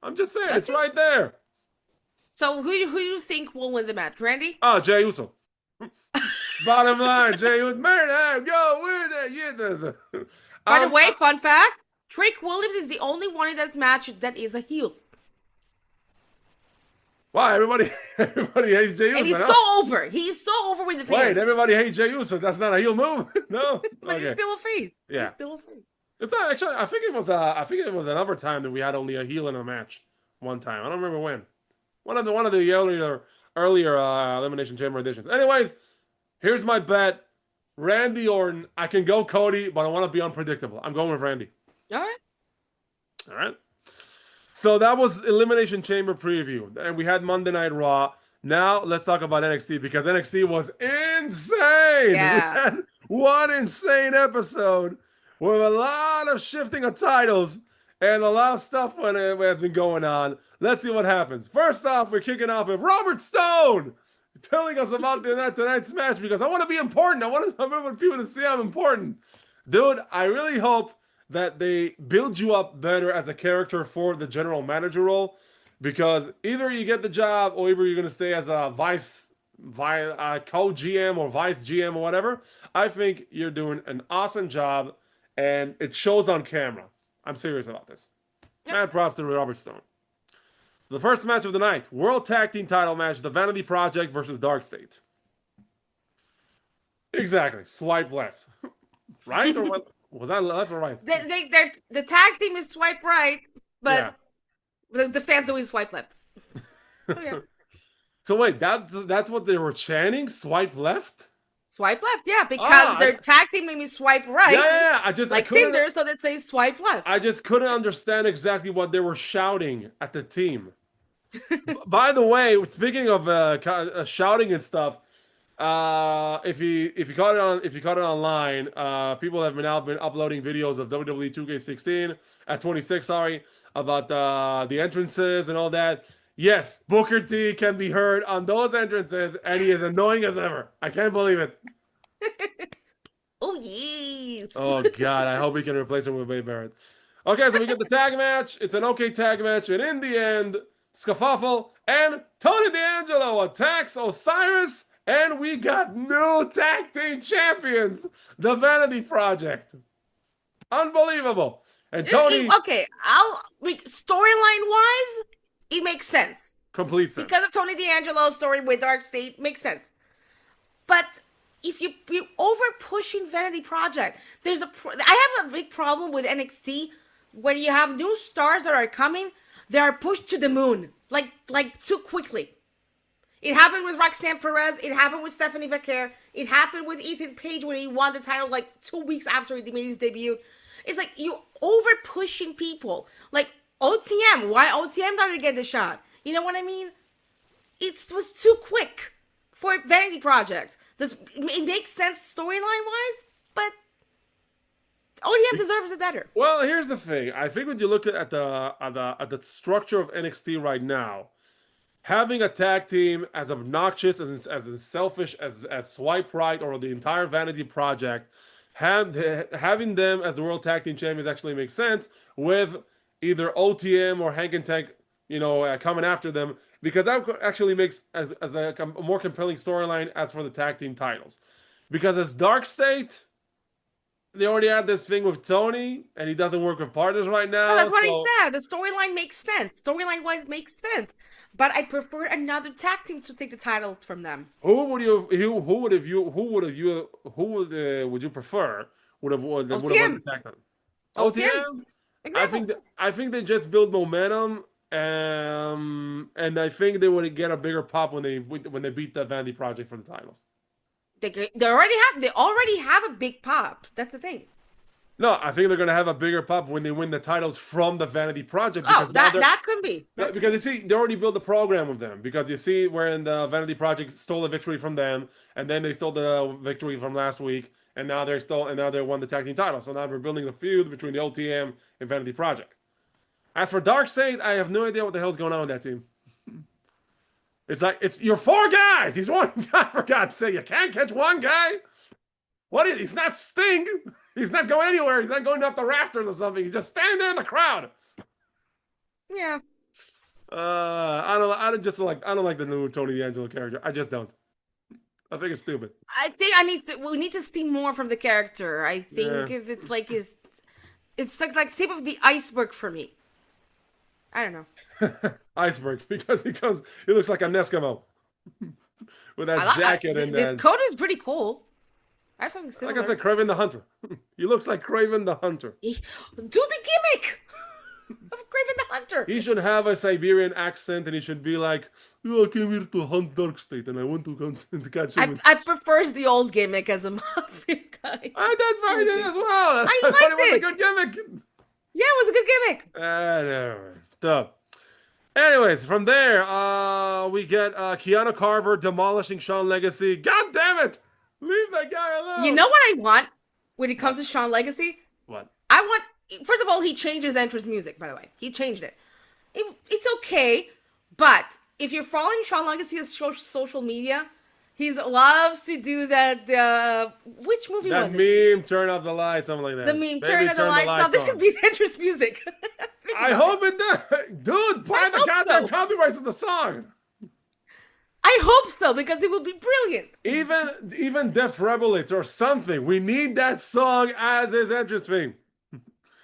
A: I'm just saying, it's right there.
B: So who do you think will win the match? Randy?
A: Oh, Jey Uso. Bottom line, Jey Uso. Man, go win that.
B: By the way, fun fact, Trick Williams is the only one in this match that is a heel.
A: Wow, everybody hates Jey Uso.
B: And he's so over. He's so over with the fans.
A: Wait, everybody hates Jey Uso. That's not a heel move? No?
B: But he's still a face.
A: Yeah.
B: He's still a face.
A: It's not actually. I think it was another time that we had only a heel in a match. One time, I don't remember when. One of the earlier Elimination Chamber editions. Anyways, here's my bet: Randy Orton. I can go Cody, but I want to be unpredictable. I'm going with Randy.
B: All
A: right. So that was Elimination Chamber preview, and we had Monday Night Raw. Now let's talk about NXT because NXT was insane.
B: Yeah.
A: We had one insane episode with a lot of shifting of titles and a lot of stuff has been going on. Let's see what happens. First off, we're kicking off with Robert Stone telling us about tonight's match because I want to be important. I want people to see I'm important. Dude, I really hope that they build you up better as a character for the general manager role because either you get the job or either you're going to stay as a co-GM or vice GM or whatever. I think you're doing an awesome job and it shows on camera. I'm serious about this. Yep. Mad props to Robert Stone. The first match of the night, World Tag Team title match, The Vanity Project versus Dark State. Exactly. Swipe left. Right? Or what? Was that left or right?
B: The tag team is swipe right, but the fans always swipe left. Oh, yeah.
A: So wait, that's what they were chanting? Swipe left?
B: Swipe left, yeah, because their tag team name is Swipe Right.
A: Yeah, I
B: Tinder, so that says Swipe Left.
A: I just couldn't understand exactly what they were shouting at the team. By the way, speaking of shouting and stuff, if you caught it online, people have now been uploading videos of WWE 2K16 at 26. Sorry about the entrances and all that. Yes, Booker T can be heard on those entrances, and he is annoying as ever. I can't believe it.
B: Oh, yes.
A: Oh, God. I hope we can replace him with Wade Barrett. Okay, so we get the tag match. It's an okay tag match. And in the end, Scuffle and Tony D'Angelo attacks Osiris. And we got new tag team champions. The Vanity Project. Unbelievable. And Tony...
B: Okay, storyline-wise... It makes sense.
A: Complete sense.
B: Because of Tony D'Angelo's story with Dark State, makes sense. But if you over pushing Vanity Project, I have a big problem with NXT when you have new stars that are coming, they are pushed to the moon like too quickly. It happened with Roxanne Perez. It happened with Stephanie Vaquer. It happened with Ethan Page when he won the title like 2 weeks after he made his debut. It's like you over pushing people. Like OTM, why OTM didn't get the shot? You know what I mean? It was too quick for Vanity Project. It makes sense storyline wise, but OTM deserves it better.
A: Well, here's the thing. I think when you look at the structure of NXT right now, having a tag team as obnoxious, as selfish as Swipe Right or the entire Vanity Project, having them as the World Tag Team Champions actually makes sense with either OTM or Hank and Tank, coming after them, because that actually makes as a more compelling storyline as for the tag team titles. Because as Dark State, they already had this thing with Tony, and he doesn't work with partners right now.
B: Well, that's what I said. The storyline makes sense. Storyline-wise makes sense. But I prefer another tag team to take the titles from them.
A: Who would you prefer would have won the tag team? OTM?
B: Exactly.
A: I think they just build momentum, and I think they would get a bigger pop when they beat the Vanity Project for the titles.
B: They already have a big pop. That's the thing.
A: No, I think they're going to have a bigger pop when they win the titles from the Vanity Project. Because
B: that could be.
A: Because you see, they already built the program with them. Because you see, wherein the Vanity Project stole a victory from them, and then they stole the victory from last week, and now they won the tag team title. So now we're building the feud between the OTM and Vanity Project. As for Dark State, I have no idea what the hell's going on with that team. You're 4 guys. He's 1 guy, for God's sake. You can't catch 1 guy. He's not Sting. He's not going anywhere. He's not going up the rafters or something. He's just standing there in the crowd.
B: Yeah.
A: I don't like the new Tony D'Angelo character. I just don't. I think it's stupid.
B: I think we need to see more from the character. I think it's like tip of the iceberg for me. I don't know.
A: Iceberg, because he looks like an Eskimo with that jacket and
B: this coat is pretty cool. I have something similar.
A: Like I said, Kraven the Hunter. He looks like Kraven the Hunter.
B: Do the gimmick of Kraven the Hunter.
A: He should have a Siberian accent, and he should be like, I came here to hunt Dark State, and I want to catch him.
B: I prefer the old gimmick as a mafia guy.
A: I did find it as well.
B: I liked
A: it. Was a good gimmick.
B: Yeah, it was a good gimmick.
A: Never mind. Anyways, from there, we get Keanu Carver demolishing Shawn Legacy. God damn it! Leave that guy alone.
B: You know what I want when it comes to Shawn Legacy?
A: What?
B: First of all, he changed his entrance music, by the way. He changed it. It's okay, but if you're following Shawn Legacy's social media, he loves to do that. Which movie was it?
A: That meme, turn off the lights, something like that.
B: The meme, turn the lights off. This could be his entrance music.
A: I hope it does. Dude, buy the goddamn copyrights of the song.
B: I hope so, because it will be brilliant.
A: Even Def Rebel It or something. We need that song as his entrance theme.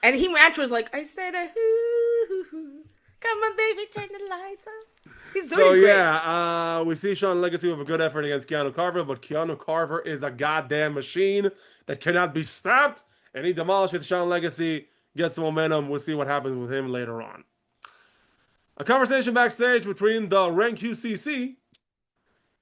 B: And he was like, I said a hoo. Come on, baby, turn the lights on. He's doing great.
A: Yeah, we see Shawn Legacy with a good effort against Keanu Carver, but Keanu Carver is a goddamn machine that cannot be stopped, and he demolishes Shawn Legacy, gets some momentum. We'll see what happens with him later on. A conversation backstage between the Rank UCC,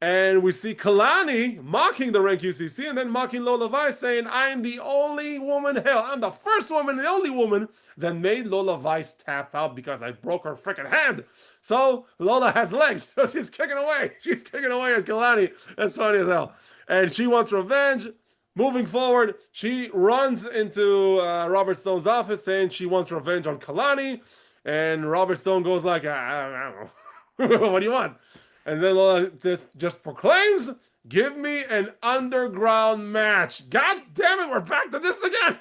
A: and we see Kalani mocking the Rank UCC and then mocking Lola Vice, saying, I'm the only woman, I'm the first woman, the only woman that made Lola Vice tap out because I broke her freaking hand. So Lola has legs, so she's kicking away. She's kicking away at Kalani. That's funny as hell. And she wants revenge. Moving forward, she runs into Robert Stone's office saying she wants revenge on Kalani. And Robert Stone goes like, I don't know. What do you want? And then Lola just proclaims, give me an underground match. God damn it, we're back to this again.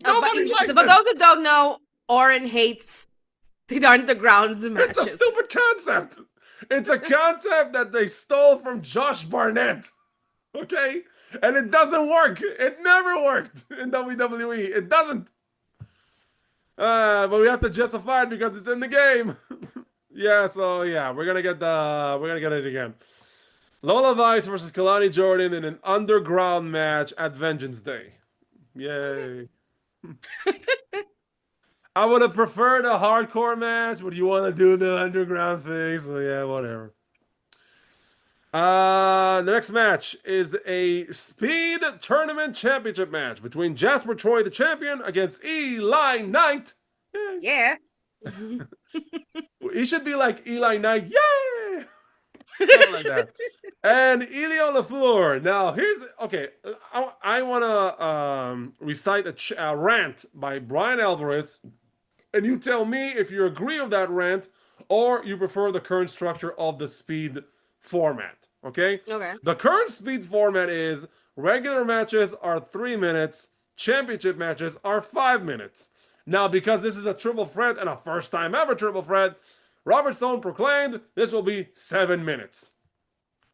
B: But those who don't know, Oren hates the underground matches.
A: It's a stupid concept. It's a concept that they stole from Josh Barnett. Okay? And it doesn't work. It never worked in WWE. It doesn't. But we have to justify it because it's in the game. Yeah, so yeah, we're gonna get it again. Lola Vice versus Kalani Jordan in an underground match at Vengeance Day. Yay. I would have preferred a hardcore match, but you want to do the underground thing, so yeah, whatever. The next match is a Speed Tournament Championship match between Jasper Troy, the champion, against Eli Knight. Yay.
B: Yeah.
A: He should be like Eli Knight. Yay! Something like that. And Elio LaFleur. Now, here's okay. I want to recite a rant by Brian Alvarez, and you tell me if you agree with that rant or you prefer the current structure of the Speed format. Okay?
B: Okay.
A: The current Speed format is regular matches are 3 minutes, championship matches are 5 minutes. Now, because this is a triple threat and a first time ever triple threat, Robert Stone proclaimed this will be 7 minutes.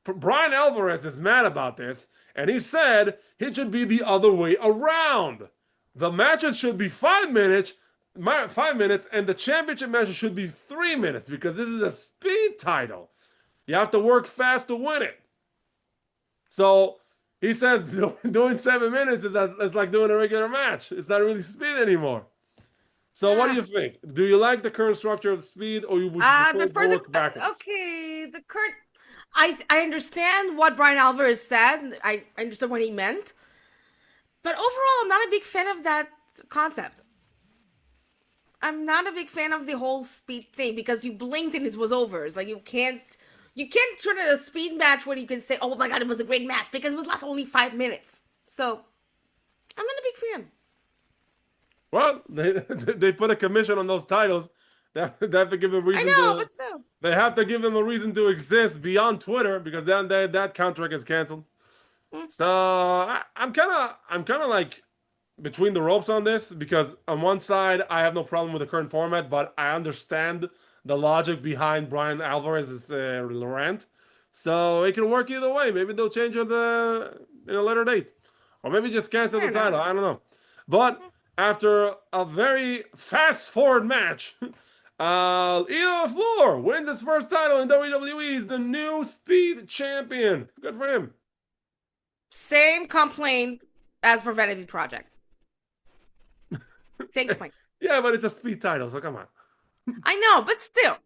A: Brian Alvarez is mad about this, and he said it should be the other way around. The matches should be 5 minutes, and the championship matches should be 3 minutes because this is a speed title. You have to work fast to win it. So he says doing 7 minutes is like doing a regular match. It's not really speed anymore. So what do you think? Do you like the current structure of speed, or would you prefer to work backwards?
B: Okay, the current. I understand what Brian Alvarez said. I understand what he meant, but overall, I'm not a big fan of that concept. I'm not a big fan of the whole speed thing because you blinked and it was over. It's like you can't turn it a speed match where you can say, "Oh my god, it was a great match," because it was last only 5 minutes. So, I'm not a big fan.
A: Well, they put a commission on those titles. They have to give them a reason.
B: I know, but still.
A: They have to give them a reason to exist beyond Twitter because then that contract is canceled. So I'm kind of like between the ropes on this because on one side I have no problem with the current format, but I understand the logic behind Brian Alvarez's rant. So it can work either way. Maybe they'll change it in a later date, or maybe just cancel the title. I don't know. But after a very fast forward match, Io Floor wins his first title in WWE. He's the new Speed Champion. Good for him.
B: Same complaint as for Vanity Project. Same complaint.
A: Yeah, but it's a Speed title, so come on.
B: I know, but still.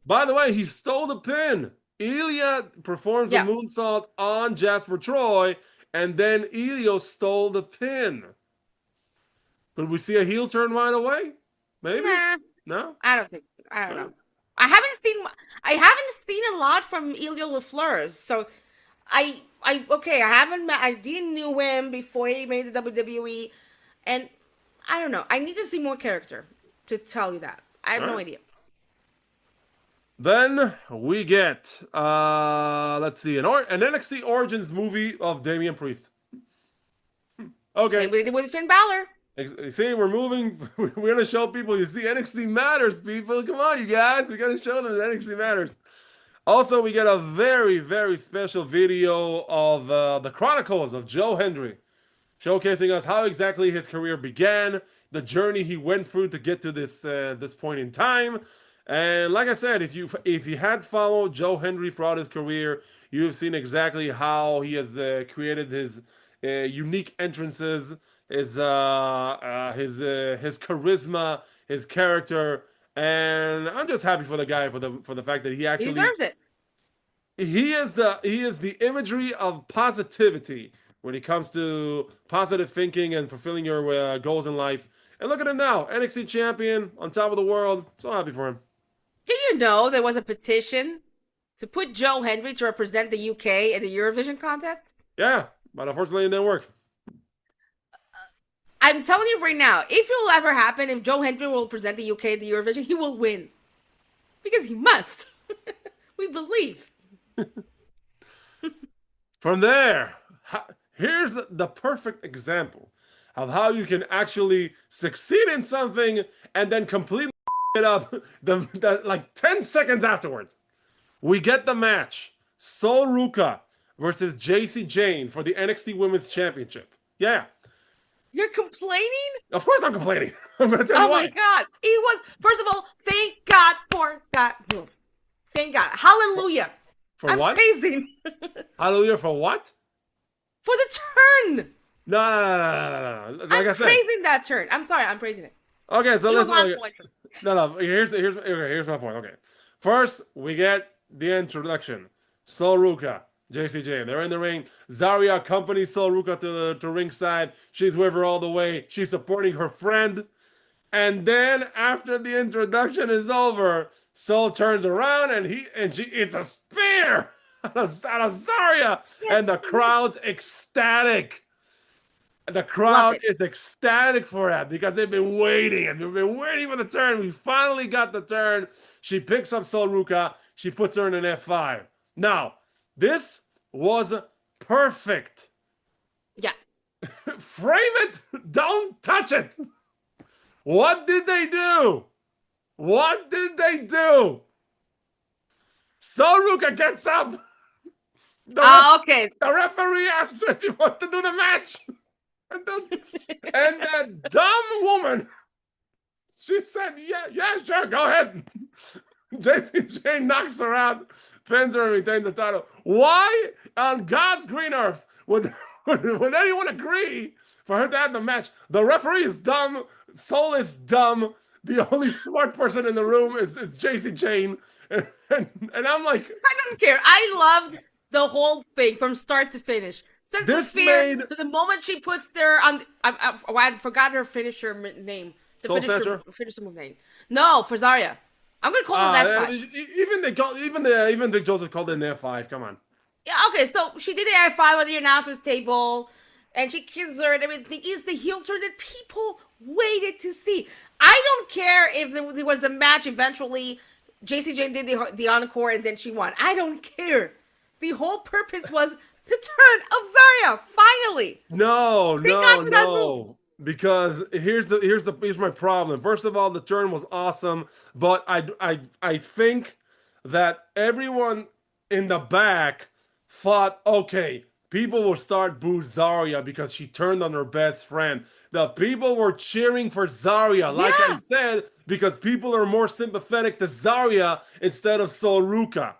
A: By the way, he stole the pin. Ilya performs a moonsault on Jasper Troy, and then Elio stole the pin. Could we see a heel turn right away? Maybe?
B: Nah.
A: No?
B: I don't think so. I don't know. I haven't seen a lot from Elio LaFleur, so I didn't know him before he made the WWE, and I don't know. I need to see more character to tell you that. I have no idea.
A: Then we get let's see, an NXT Origins movie of Damian Priest. Okay.
B: Same with Finn Balor.
A: See, we're moving. We're gonna show people. You see, NXT matters, people. Come on, you guys. We gotta show them that NXT matters. Also, we get a very, very special video of the Chronicles of Joe Hendry, showcasing us how exactly his career began, the journey he went through to get to this point in time. And like I said, if you had followed Joe Hendry throughout his career, you have seen exactly how he has created his unique entrances, his charisma, his character, and I'm just happy for the guy for the fact that he
B: deserves it.
A: He is the imagery of positivity when it comes to positive thinking and fulfilling your goals in life. And look at him now, NXT champion, on top of the world. So happy for him.
B: Did you know there was a petition to put Joe Hendry to represent the UK at the Eurovision contest?
A: Yeah, but unfortunately it didn't work.
B: I'm telling you right now, if it will ever happen, if Joe Hendry will present the UK at the Eurovision, he will win. Because he must. We believe.
A: From there, here's the perfect example of how you can actually succeed in something and then completely it up like 10 seconds afterwards. We get the match. Sol Ruca versus JC Jane for the NXT Women's Championship. Yeah.
B: You're complaining?
A: Of course I'm complaining. I'm going to tell you
B: Oh
A: why.
B: my God. It was, first of all, thank God for that move. Thank God. Hallelujah.
A: For
B: I'm
A: what?
B: praising.
A: Hallelujah for what?
B: For the turn.
A: No. Like
B: I'm
A: I said.
B: praising that turn. I'm sorry. I'm praising it.
A: Okay, so
B: It was
A: listen.
B: on
A: Okay.
B: point.
A: No. Here's my point. Okay. First, we get the introduction. Sol Ruca, JCJ. They're in the ring. Zaria accompanies Sol Ruca to ringside. She's with her all the way. She's supporting her friend. And then after the introduction is over, Sol turns around and she it's a spear out of Zaria,
B: Yes.
A: and the crowd's ecstatic. The
B: Loved
A: crowd
B: it.
A: is ecstatic for that because they've been waiting and we've been waiting for the turn. We finally got the turn. She picks up Sol Ruca. She puts her in an F5. Now, this was perfect.
B: Yeah.
A: Frame it. Don't touch it. What did they do? What did they do? Sol Ruca gets up.
B: Okay.
A: The referee asks her if he wants to do the match. And that dumb woman, she said, yeah, sure, go ahead. JCJ knocks her out, pins her, and retains the title. Why on God's green earth would anyone agree for her to have the match? The referee is dumb. Sol is dumb. The only smart person in the room is JC Jane. And I'm like,
B: I don't care. I loved the whole thing from start to finish. Since the spear to the moment she puts there on, I forgot her finisher name. The finisher move name. No, for Zaria. I'm gonna call it F5.
A: Even Vic Joseph called it an F5. Come on.
B: Yeah, okay. So she did the F5 on the announcer's table, and she kills her and everything. Is the heel turn that people waited to see? I don't care if there was a match eventually. JC Jane did the encore and then she won. I don't care. The whole purpose was the turn of Zaria, finally.
A: No. Because here's my problem. First of all, the turn was awesome, but I think that everyone in the back thought, okay, people will start boo Zaria because she turned on her best friend. The people were cheering for Zaria, like I said, because people are more sympathetic to Zaria instead of Sol Ruca.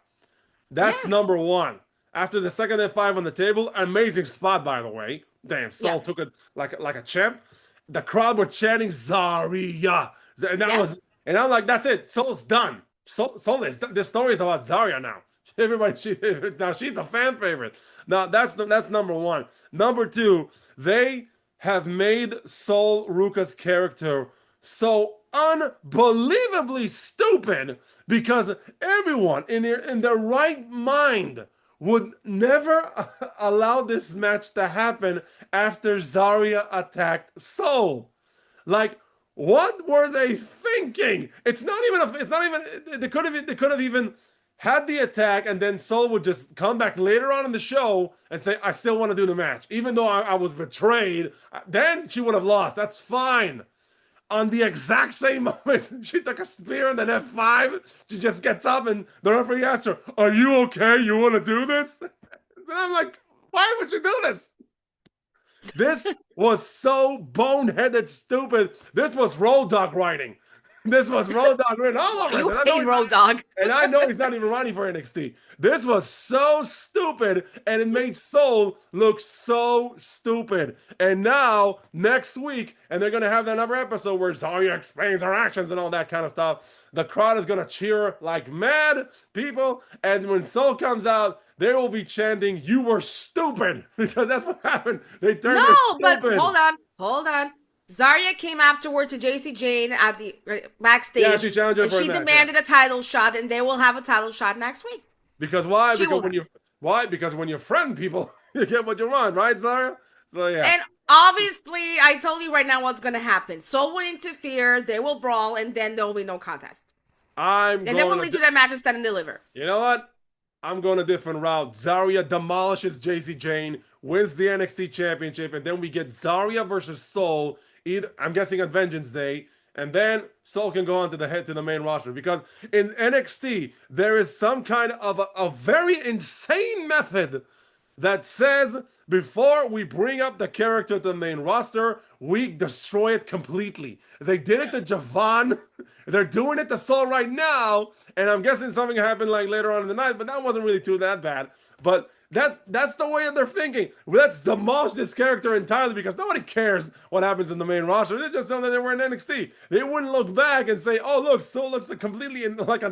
A: That's number one. After the second F5 on the table, amazing spot, by the way. Damn, Sol took it like a champ. The crowd were chanting Zaria, and I'm like, that's it. Sol's done. Sol is done. This story is about Zaria now. She's a fan favorite. Now that's number one. Number two, they have made Sol Ruca's character so unbelievably stupid because everyone in their right mind would never allow this match to happen after Zaria attacked Sol. Like, what were they thinking? They could have even had the attack, and then Sol would just come back later on in the show and say, I still want to do the match. Even though I was betrayed, then she would have lost. That's fine. On the exact same moment, she took a spear and then F5. She just gets up and the referee asks her, are you okay? You want to do this? And I'm like, why would you do this? This was so boneheaded stupid. This was Road Dogg writing. This was Road Dogg written all over.
B: You hate Road Dogg.
A: And I know he's not even running for NXT. This was so stupid, and it made Sol look so stupid. And now, next week, and they're going to have another episode where Zaria explains her actions and all that kind of stuff. The crowd is going to cheer like mad people. And when Sol comes out, they will be chanting, you were stupid. Because that's what happened. They turned her stupid.
B: But hold on. Zaria came afterward to JC Jane at the backstage.
A: Yeah, she challenged her for a match,
B: demanded a title shot, and they will have a title shot next week.
A: Because why? Because when you friend people, you get what you want, right, Zaria? So yeah.
B: And obviously, I told you right now what's going to happen. Sol will interfere, they will brawl, and then there will be no contest. And then we'll lead to that match and stand and deliver.
A: You know what? I'm going a different route. Zaria demolishes JC Jane, wins the NXT Championship, and then we get Zaria versus Sol. I'm guessing on Vengeance Day, and then Sol can go on to the main roster, because in NXT there is some kind of a very insane method that says before we bring up the character to the main roster, we destroy it completely. They did it to Javon. They're doing it to Sol right now, and I'm guessing something happened like later on in the night, but that wasn't really too that bad. But that's the way they're thinking. Let's demolish this character entirely because nobody cares what happens in the main roster. They just know that they were in NXT. They wouldn't look back and say, "Oh, look, Sol looks completely like a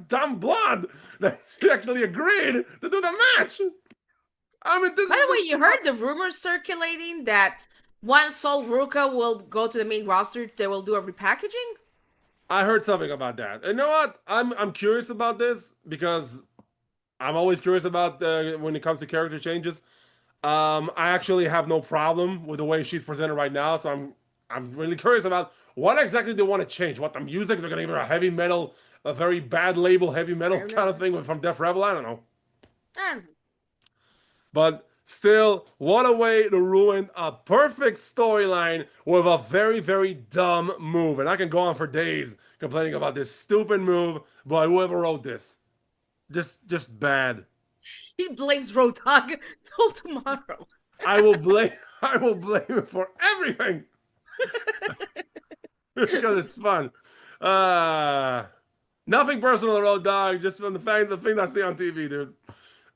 A: dumb blonde that she actually agreed to do the match." I mean, this
B: By
A: is
B: the way, you heard the rumors circulating that once Sol Ruca will go to the main roster, they will do a repackaging?
A: I heard something about that. And you know what? I'm curious about this because I'm always curious about when it comes to character changes. I actually have no problem with the way she's presented right now, so I'm really curious about what exactly they want to change. What the music? They're gonna give her a heavy metal, a very bad label heavy metal kind of thing from Def Rebel. I don't know. But still, what a way to ruin a perfect storyline with a very, very dumb move. And I can go on for days complaining about this stupid move by whoever wrote this. Just bad.
B: He blames Road Dogg till tomorrow.
A: I will blame him for everything. Because it's fun. Nothing personal, Road Dogg, just from the thing I see on TV, dude.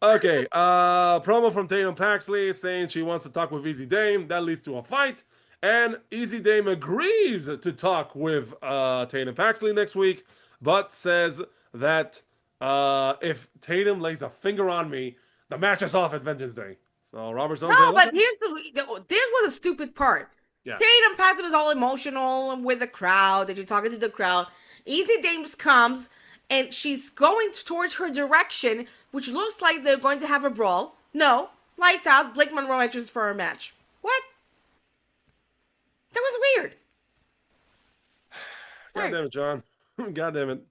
A: Okay, promo from Tatum Paxley saying she wants to talk with Easy Dame. That leads to a fight. And Easy Dame agrees to talk with Tatum Paxley next week, but says that if Tatum lays a finger on me, the match is off at Vengeance Day. So Robert's
B: No, but this was a stupid part.
A: Yeah.
B: Tatum Paxley was all emotional with the crowd, that you're talking to the crowd. Easy Dames comes, and she's going towards her direction, which looks like they're going to have a brawl. No, lights out, Blake Monroe enters for a match. What? That was weird.
A: God damn it, John. God damn it.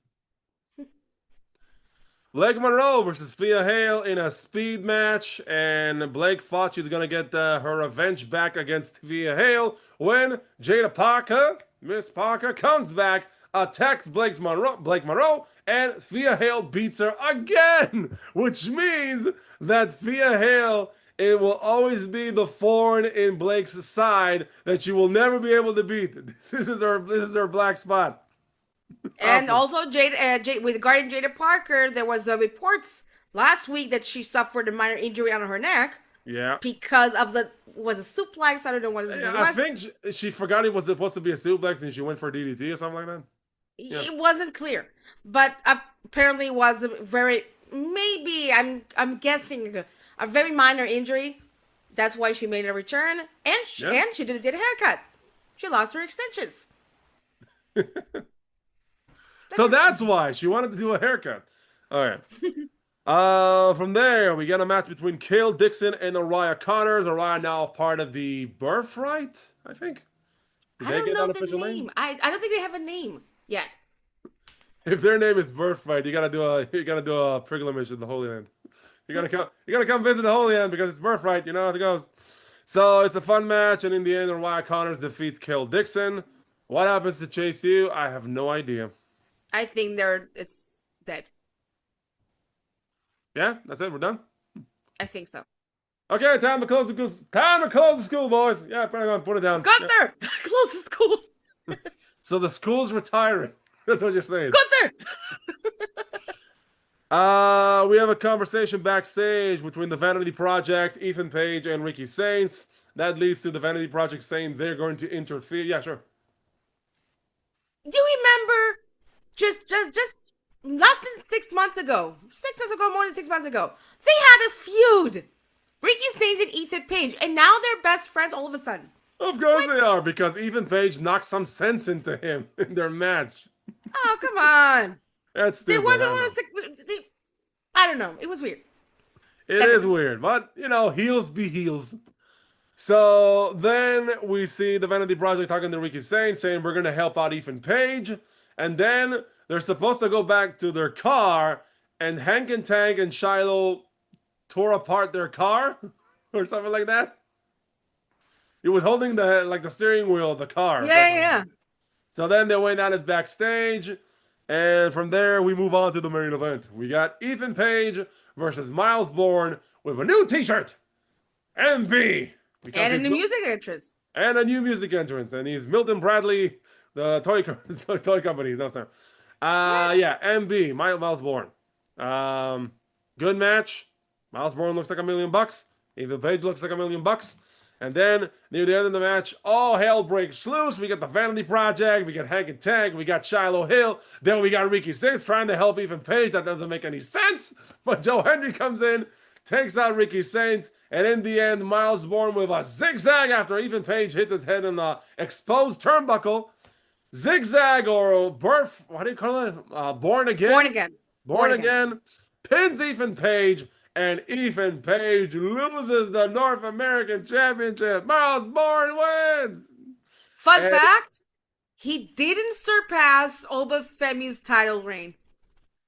A: Blake Monroe versus Thea Hale in a speed match, and Blake thought she's gonna get her revenge back against Thea Hale when Jada Parker, Miss Parker, comes back, attacks Blake Monroe, and Thea Hale beats her again, which means that Thea Hale, it will always be the thorn in Blake's side that she will never be able to beat. This is her black spot.
B: And also, Jade, regarding Jada Parker, there was reports last week that she suffered a minor injury on her neck.
A: Yeah.
B: Because of was a suplex? I don't know what it was.
A: I think she forgot it was supposed to be a suplex and she went for a DDT or something like that.
B: Yeah. It wasn't clear, but apparently it was maybe I'm guessing a very minor injury. That's why she made a return, and she did a haircut. She lost her extensions.
A: So that's why she wanted to do a haircut. All right. From there, we get a match between Kale Dixon and Araya Connors. Araya now part of the Birthright, I think.
B: Did I don't know the name. I don't think they have a name yet.
A: If their name is Birthright, you gotta do a pilgrimage in the Holy Land. You gotta come visit the Holy Land because it's Birthright. You know how it goes. So it's a fun match, and in the end, Araya Connors defeats Kale Dixon. What happens to Chase U? I have no idea.
B: I think it's dead.
A: Yeah, that's it. We're done.
B: I think so.
A: Okay, time to close the school, boys. Yeah, probably gonna put it down.
B: Gunther, close the school.
A: So the school's retiring. That's what you're saying.
B: Gunther.
A: We have a conversation backstage between the Vanity Project, Ethan Page, and Ricky Saints. That leads to the Vanity Project saying they're going to interfere. Yeah, sure.
B: Do you remember? Just not 6 months ago. 6 months ago, more than 6 months ago. They had a feud. Ricky Saints and Ethan Page. And now they're best friends all of a sudden.
A: Of course they are, because Ethan Page knocked some sense into him in their match.
B: Oh, come on.
A: That's stupid.
B: There wasn't I don't know. It was weird.
A: It is weird, but, heels be heels. So then we see the Vanity Project talking to Ricky Saints, saying we're going to help out Ethan Page. And then they're supposed to go back to their car, and Hank and Tank and Shiloh tore apart their car or something like that. He was holding the steering wheel of the car.
B: Yeah.
A: So then they went at it backstage, and from there we move on to the main event. We got Ethan Page versus Miles Bourne with a new T-shirt. MB.
B: And a new music entrance.
A: And a new music entrance. And he's Milton Bradley, the toy company. No, sorry. Yeah, MB, Miles Bourne. Good match. Miles Bourne looks like $1 million. Ethan Page looks like $1 million. And then, near the end of the match, all hell breaks loose. We got the Vanity Project, we got Hank and Tank, we got Shiloh Hill, then we got Ricky Six trying to help Ethan Page. That doesn't make any sense. But Joe Hendry comes in, takes out Ricky Saints, and in the end, Miles Bourne with a zigzag after Ethan Page hits his head in the exposed turnbuckle. Zigzag or birth, what do you call it? Born again? Born again. Pins Ethan Page, and Ethan Page loses the North American Championship. Miles Bourne wins.
B: Fun fact, he didn't surpass Oba Femi's title reign.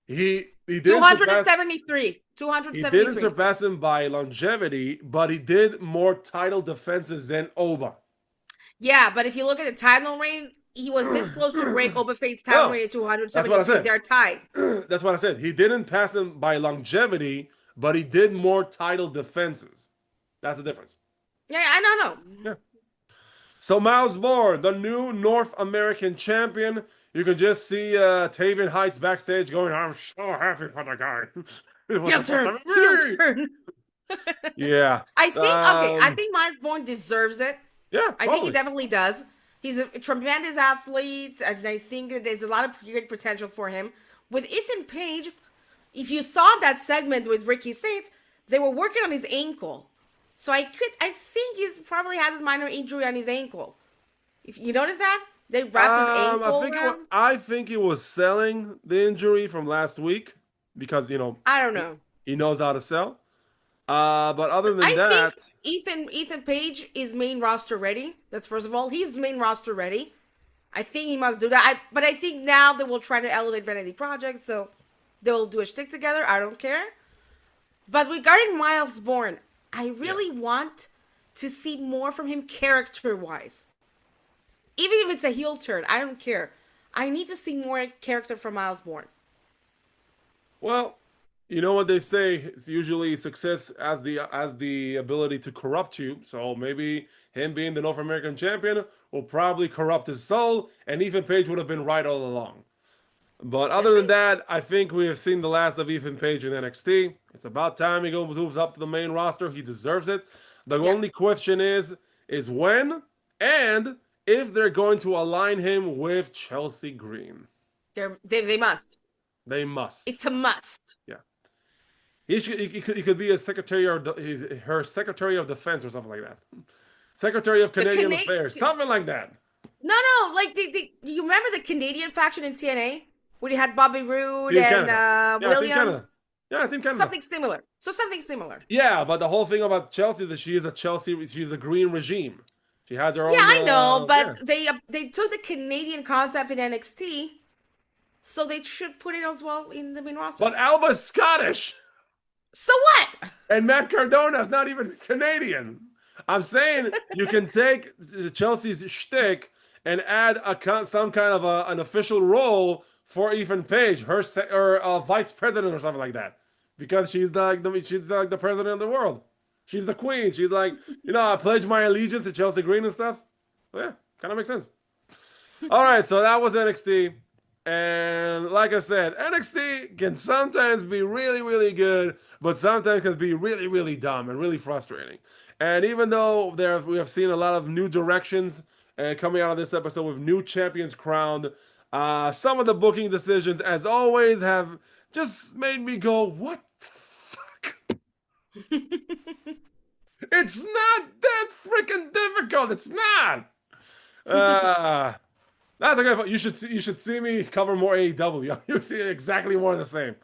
A: He did
B: 273. 273.
A: He didn't surpass him by longevity, but he did more title defenses than Oba.
B: Yeah, but if you look at the title reign, he was this close to break Oba Fate's title reign at 273. They're tied.
A: That's what I said. He didn't pass him by longevity, but he did more title defenses. That's the difference.
B: Yeah, I don't know.
A: Yeah. So Miles Bourne, the new North American champion. You can just see Taven Heights backstage going, I'm so happy for the guy.
B: Heel turn.
A: Yeah.
B: I think Miles Bourne deserves it.
A: Yeah,
B: I think he definitely does. He's a tremendous athlete, and I think that there's a lot of great potential for him. With Ethan Page, if you saw that segment with Ricky Saints, they were working on his ankle. So I think he's probably has a minor injury on his ankle. If you notice that? They wrapped his ankle
A: I think he was selling the injury from last week because,
B: I don't know.
A: He knows how to sell. But other than that,
B: think Ethan Page is main roster ready. That's first of all. He's main roster ready. I think he must do that. But I think now they will try to elevate Vanity Project, so they'll do a shtick together. I don't care. But regarding Miles Bourne, I really want to see more from him character-wise. Even if it's a heel turn, I don't care. I need to see more character from Miles Bourne.
A: Well, you know what they say? It's usually success as the ability to corrupt you. So maybe him being the North American champion will probably corrupt his soul, and Ethan Page would have been right all along. But other than that, I think we have seen the last of Ethan Page in NXT. It's about time he moves up to the main roster. He deserves it. The only question is when and if they're going to align him with Chelsea Green.
B: They must.
A: They must.
B: It's a must.
A: Yeah. He could be a secretary or her secretary of defense or something like that. Secretary of Canadian Affairs, something like that.
B: No, like you remember the Canadian faction in TNA where you had Bobby Roode and Williams.
A: I think Canada.
B: Something similar.
A: Yeah, but the whole thing about Chelsea that she's a green regime. She has her own.
B: Yeah, I know, but they took the Canadian concept in NXT, so they should put it as well in the main roster.
A: But Alba's Scottish.
B: So what?
A: And Matt Cardona's not even Canadian. I'm saying you can take Chelsea's shtick and add some kind of an official role for Ethan Page, her vice president or something like that, because she's like the president of the world. She's the queen. She's like, I pledge my allegiance to Chelsea Green and stuff. So yeah, kind of makes sense. All right, so that was NXT. And like I said, NXT can sometimes be really, really good, but sometimes can be really, really dumb and really frustrating. And even though we have seen a lot of new directions coming out of this episode with new champions crowned, some of the booking decisions, as always, have just made me go, what the fuck? It's not that freaking difficult. It's not. That's okay. You should see me cover more AEW. You see exactly more of the same.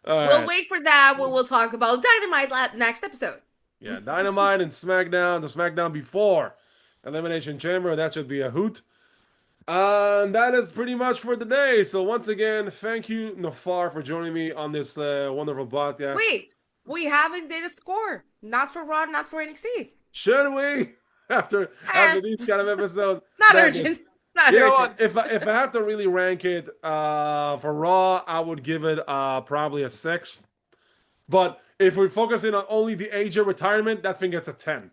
B: We'll wait for that. We'll talk about Dynamite next episode.
A: Yeah, Dynamite and SmackDown. The SmackDown before Elimination Chamber. That should be a hoot. And that is pretty much for today. So once again, thank you, Nafar, for joining me on this wonderful podcast.
B: Wait, we haven't did a score. Not for Raw, not for NXT.
A: Should we? After these kind of episodes?
B: Not urgent.
A: You know what? If I have to really rank it for Raw, I would give it probably a 6. But If we're focusing on only the AJ retirement, that thing gets a 10.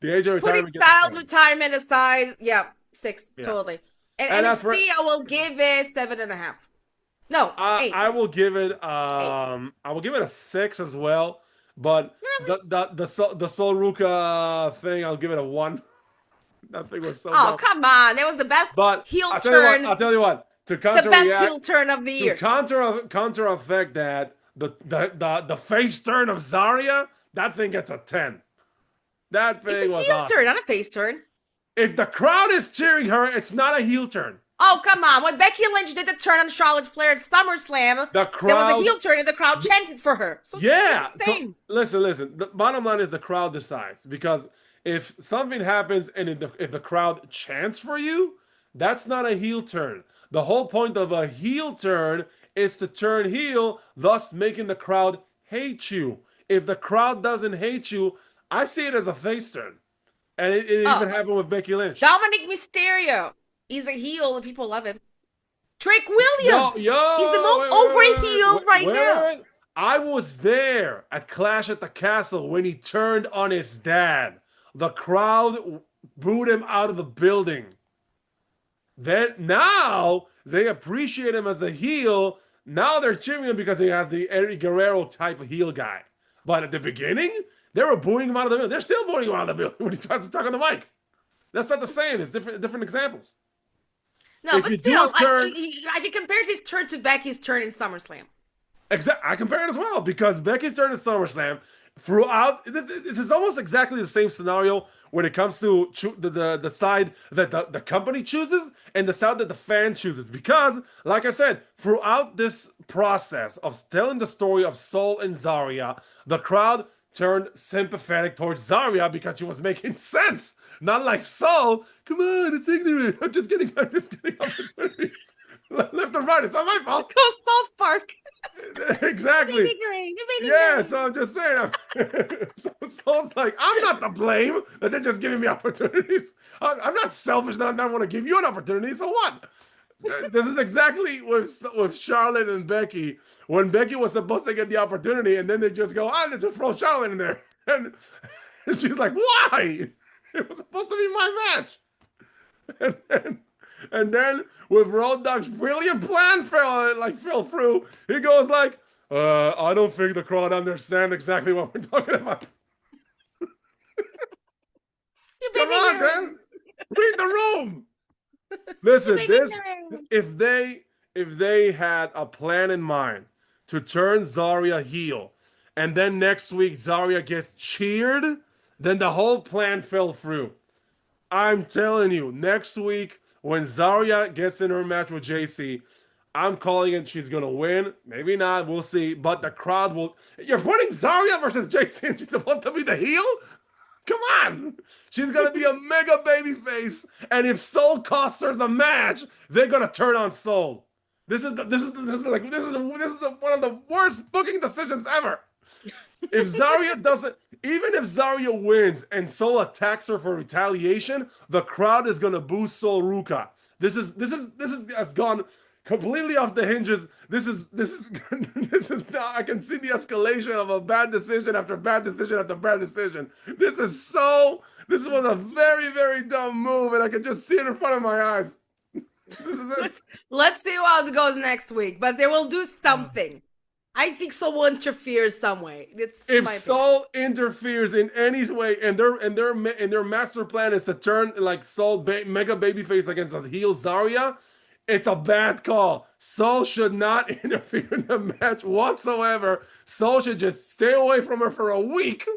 A: The AJ
B: Putting
A: retirement gets a
B: Styles
A: 10.
B: retirement aside, yeah, 6
A: Yeah.
B: totally. And
A: And as
B: NXT, I will give it 7.5. No, 8.
A: I will give it
B: 8.
A: I will give it a 6 as well. But
B: Really?
A: the Sol Ruca thing, I'll give it a 1. That thing was so
B: Oh,
A: dumb.
B: come on. That was the best
A: But
B: heel
A: I'll tell you what,
B: turn.
A: I'll tell you what. To
B: The best
A: counter
B: heel turn of the
A: to
B: year.
A: counter effect that the face turn of Zaria, that thing gets a 10. That
B: It's
A: thing
B: a
A: was
B: heel
A: awesome.
B: turn, not a face turn.
A: If the crowd is cheering her, it's not a heel turn.
B: Oh, come on. When Becky Lynch did the turn on Charlotte Flair at SummerSlam,
A: The
B: there was a
A: crowd,
B: heel turn and the crowd chanted for her. So
A: yeah.
B: it's the
A: So
B: same.
A: listen. The bottom line is the crowd decides, because if something happens and if the crowd chants for you, that's not a heel turn. The whole point of a heel turn is to turn heel, thus making the crowd hate you. If the crowd doesn't hate you, I see it as a face turn. And it even happened with Becky Lynch.
B: Dominic Mysterio. He's a heel and people love him. Drake Williams. He's the most over heel right now.
A: I was there at Clash at the Castle when he turned on his dad. The crowd booed him out of the building. Then now they appreciate him as a heel. Now they're cheering him because he has the Eddie Guerrero type of heel guy. But at the beginning, they were booing him out of the building. They're still booing him out of the building when he tries to talk on the mic. That's not the same. It's different examples.
B: No,
A: If
B: but
A: you do
B: still,
A: a turn-
B: I can compare his turn to Becky's turn in SummerSlam.
A: I compare it as well, because Becky's turn at SummerSlam throughout. This is almost exactly the same scenario when it comes to the side that the company chooses and the side that the fan chooses. Because, like I said, throughout this process of telling the story of Sol and Zaria, the crowd turned sympathetic towards Zaria because she was making sense. Not like Sol. Come on, it's ignorant. I'm just kidding opportunities. Left and right. It's not my fault.
B: Go South Park.
A: Exactly.
B: Yeah,
A: So I'm just saying. So it's like, I'm not to blame that they're just giving me opportunities. I'm not selfish that I don't want to give you an opportunity. So what? This is exactly with Charlotte and Becky. When Becky was supposed to get the opportunity, and then they just go, let's just throw Charlotte in there. And she's like, why? It was supposed to be my match. And then with Road Dogg's brilliant plan fell through, he goes like, I don't think the crowd understand exactly what we're talking about. Come on, man. Read the room. Listen, if they had a plan in mind to turn Zaria heel, and then next week Zaria gets cheered, then the whole plan fell through. I'm telling you, next week when Zaria gets in her match with JC, I'm calling it. She's gonna win. Maybe not. We'll see. But the crowd will. You're putting Zaria versus JC, and she's supposed to be the heel? Come on. She's gonna be a mega baby face, and if Sol costs her the match, they're gonna turn on Sol. This is one of the worst booking decisions ever. If Zaria doesn't, even if Zaria wins and Sol attacks her for retaliation, the crowd is gonna boo Sol Ruca. This has gone completely off the hinges. This is now, I can see the escalation of a bad decision after bad decision after bad decision. This was a very, very dumb move, and I can just see it in front of my eyes. This is it.
B: Let's see how it goes next week, but they will do something. I think Sol will interfere some way.
A: If Sol interferes in any way, and their master plan is to turn like Sol mega babyface against a heel Zaria, it's a bad call. Sol should not interfere in the match whatsoever. Sol should just stay away from her for a week.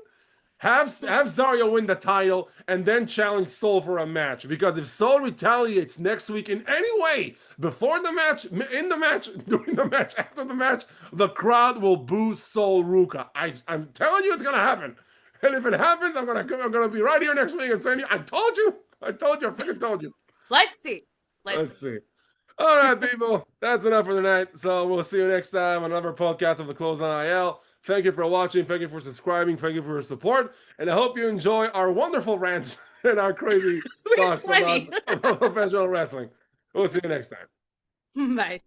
A: Have Zaria win the title and then challenge Sol for a match. Because if Sol retaliates next week in any way, before the match, in the match, during the match, after the match, the crowd will boo Sol Ruca. I'm telling you, it's gonna happen. And if it happens, I'm gonna be right here next week and saying, I told you, I freaking told you.
B: Let's see.
A: Let's see. All right, people, that's enough for tonight. So we'll see you next time on another podcast of the Clothesline IL. Thank you for watching. Thank you for subscribing. Thank you for your support. And I hope you enjoy our wonderful rants and our crazy talks about professional wrestling. We'll see you next time.
B: Bye.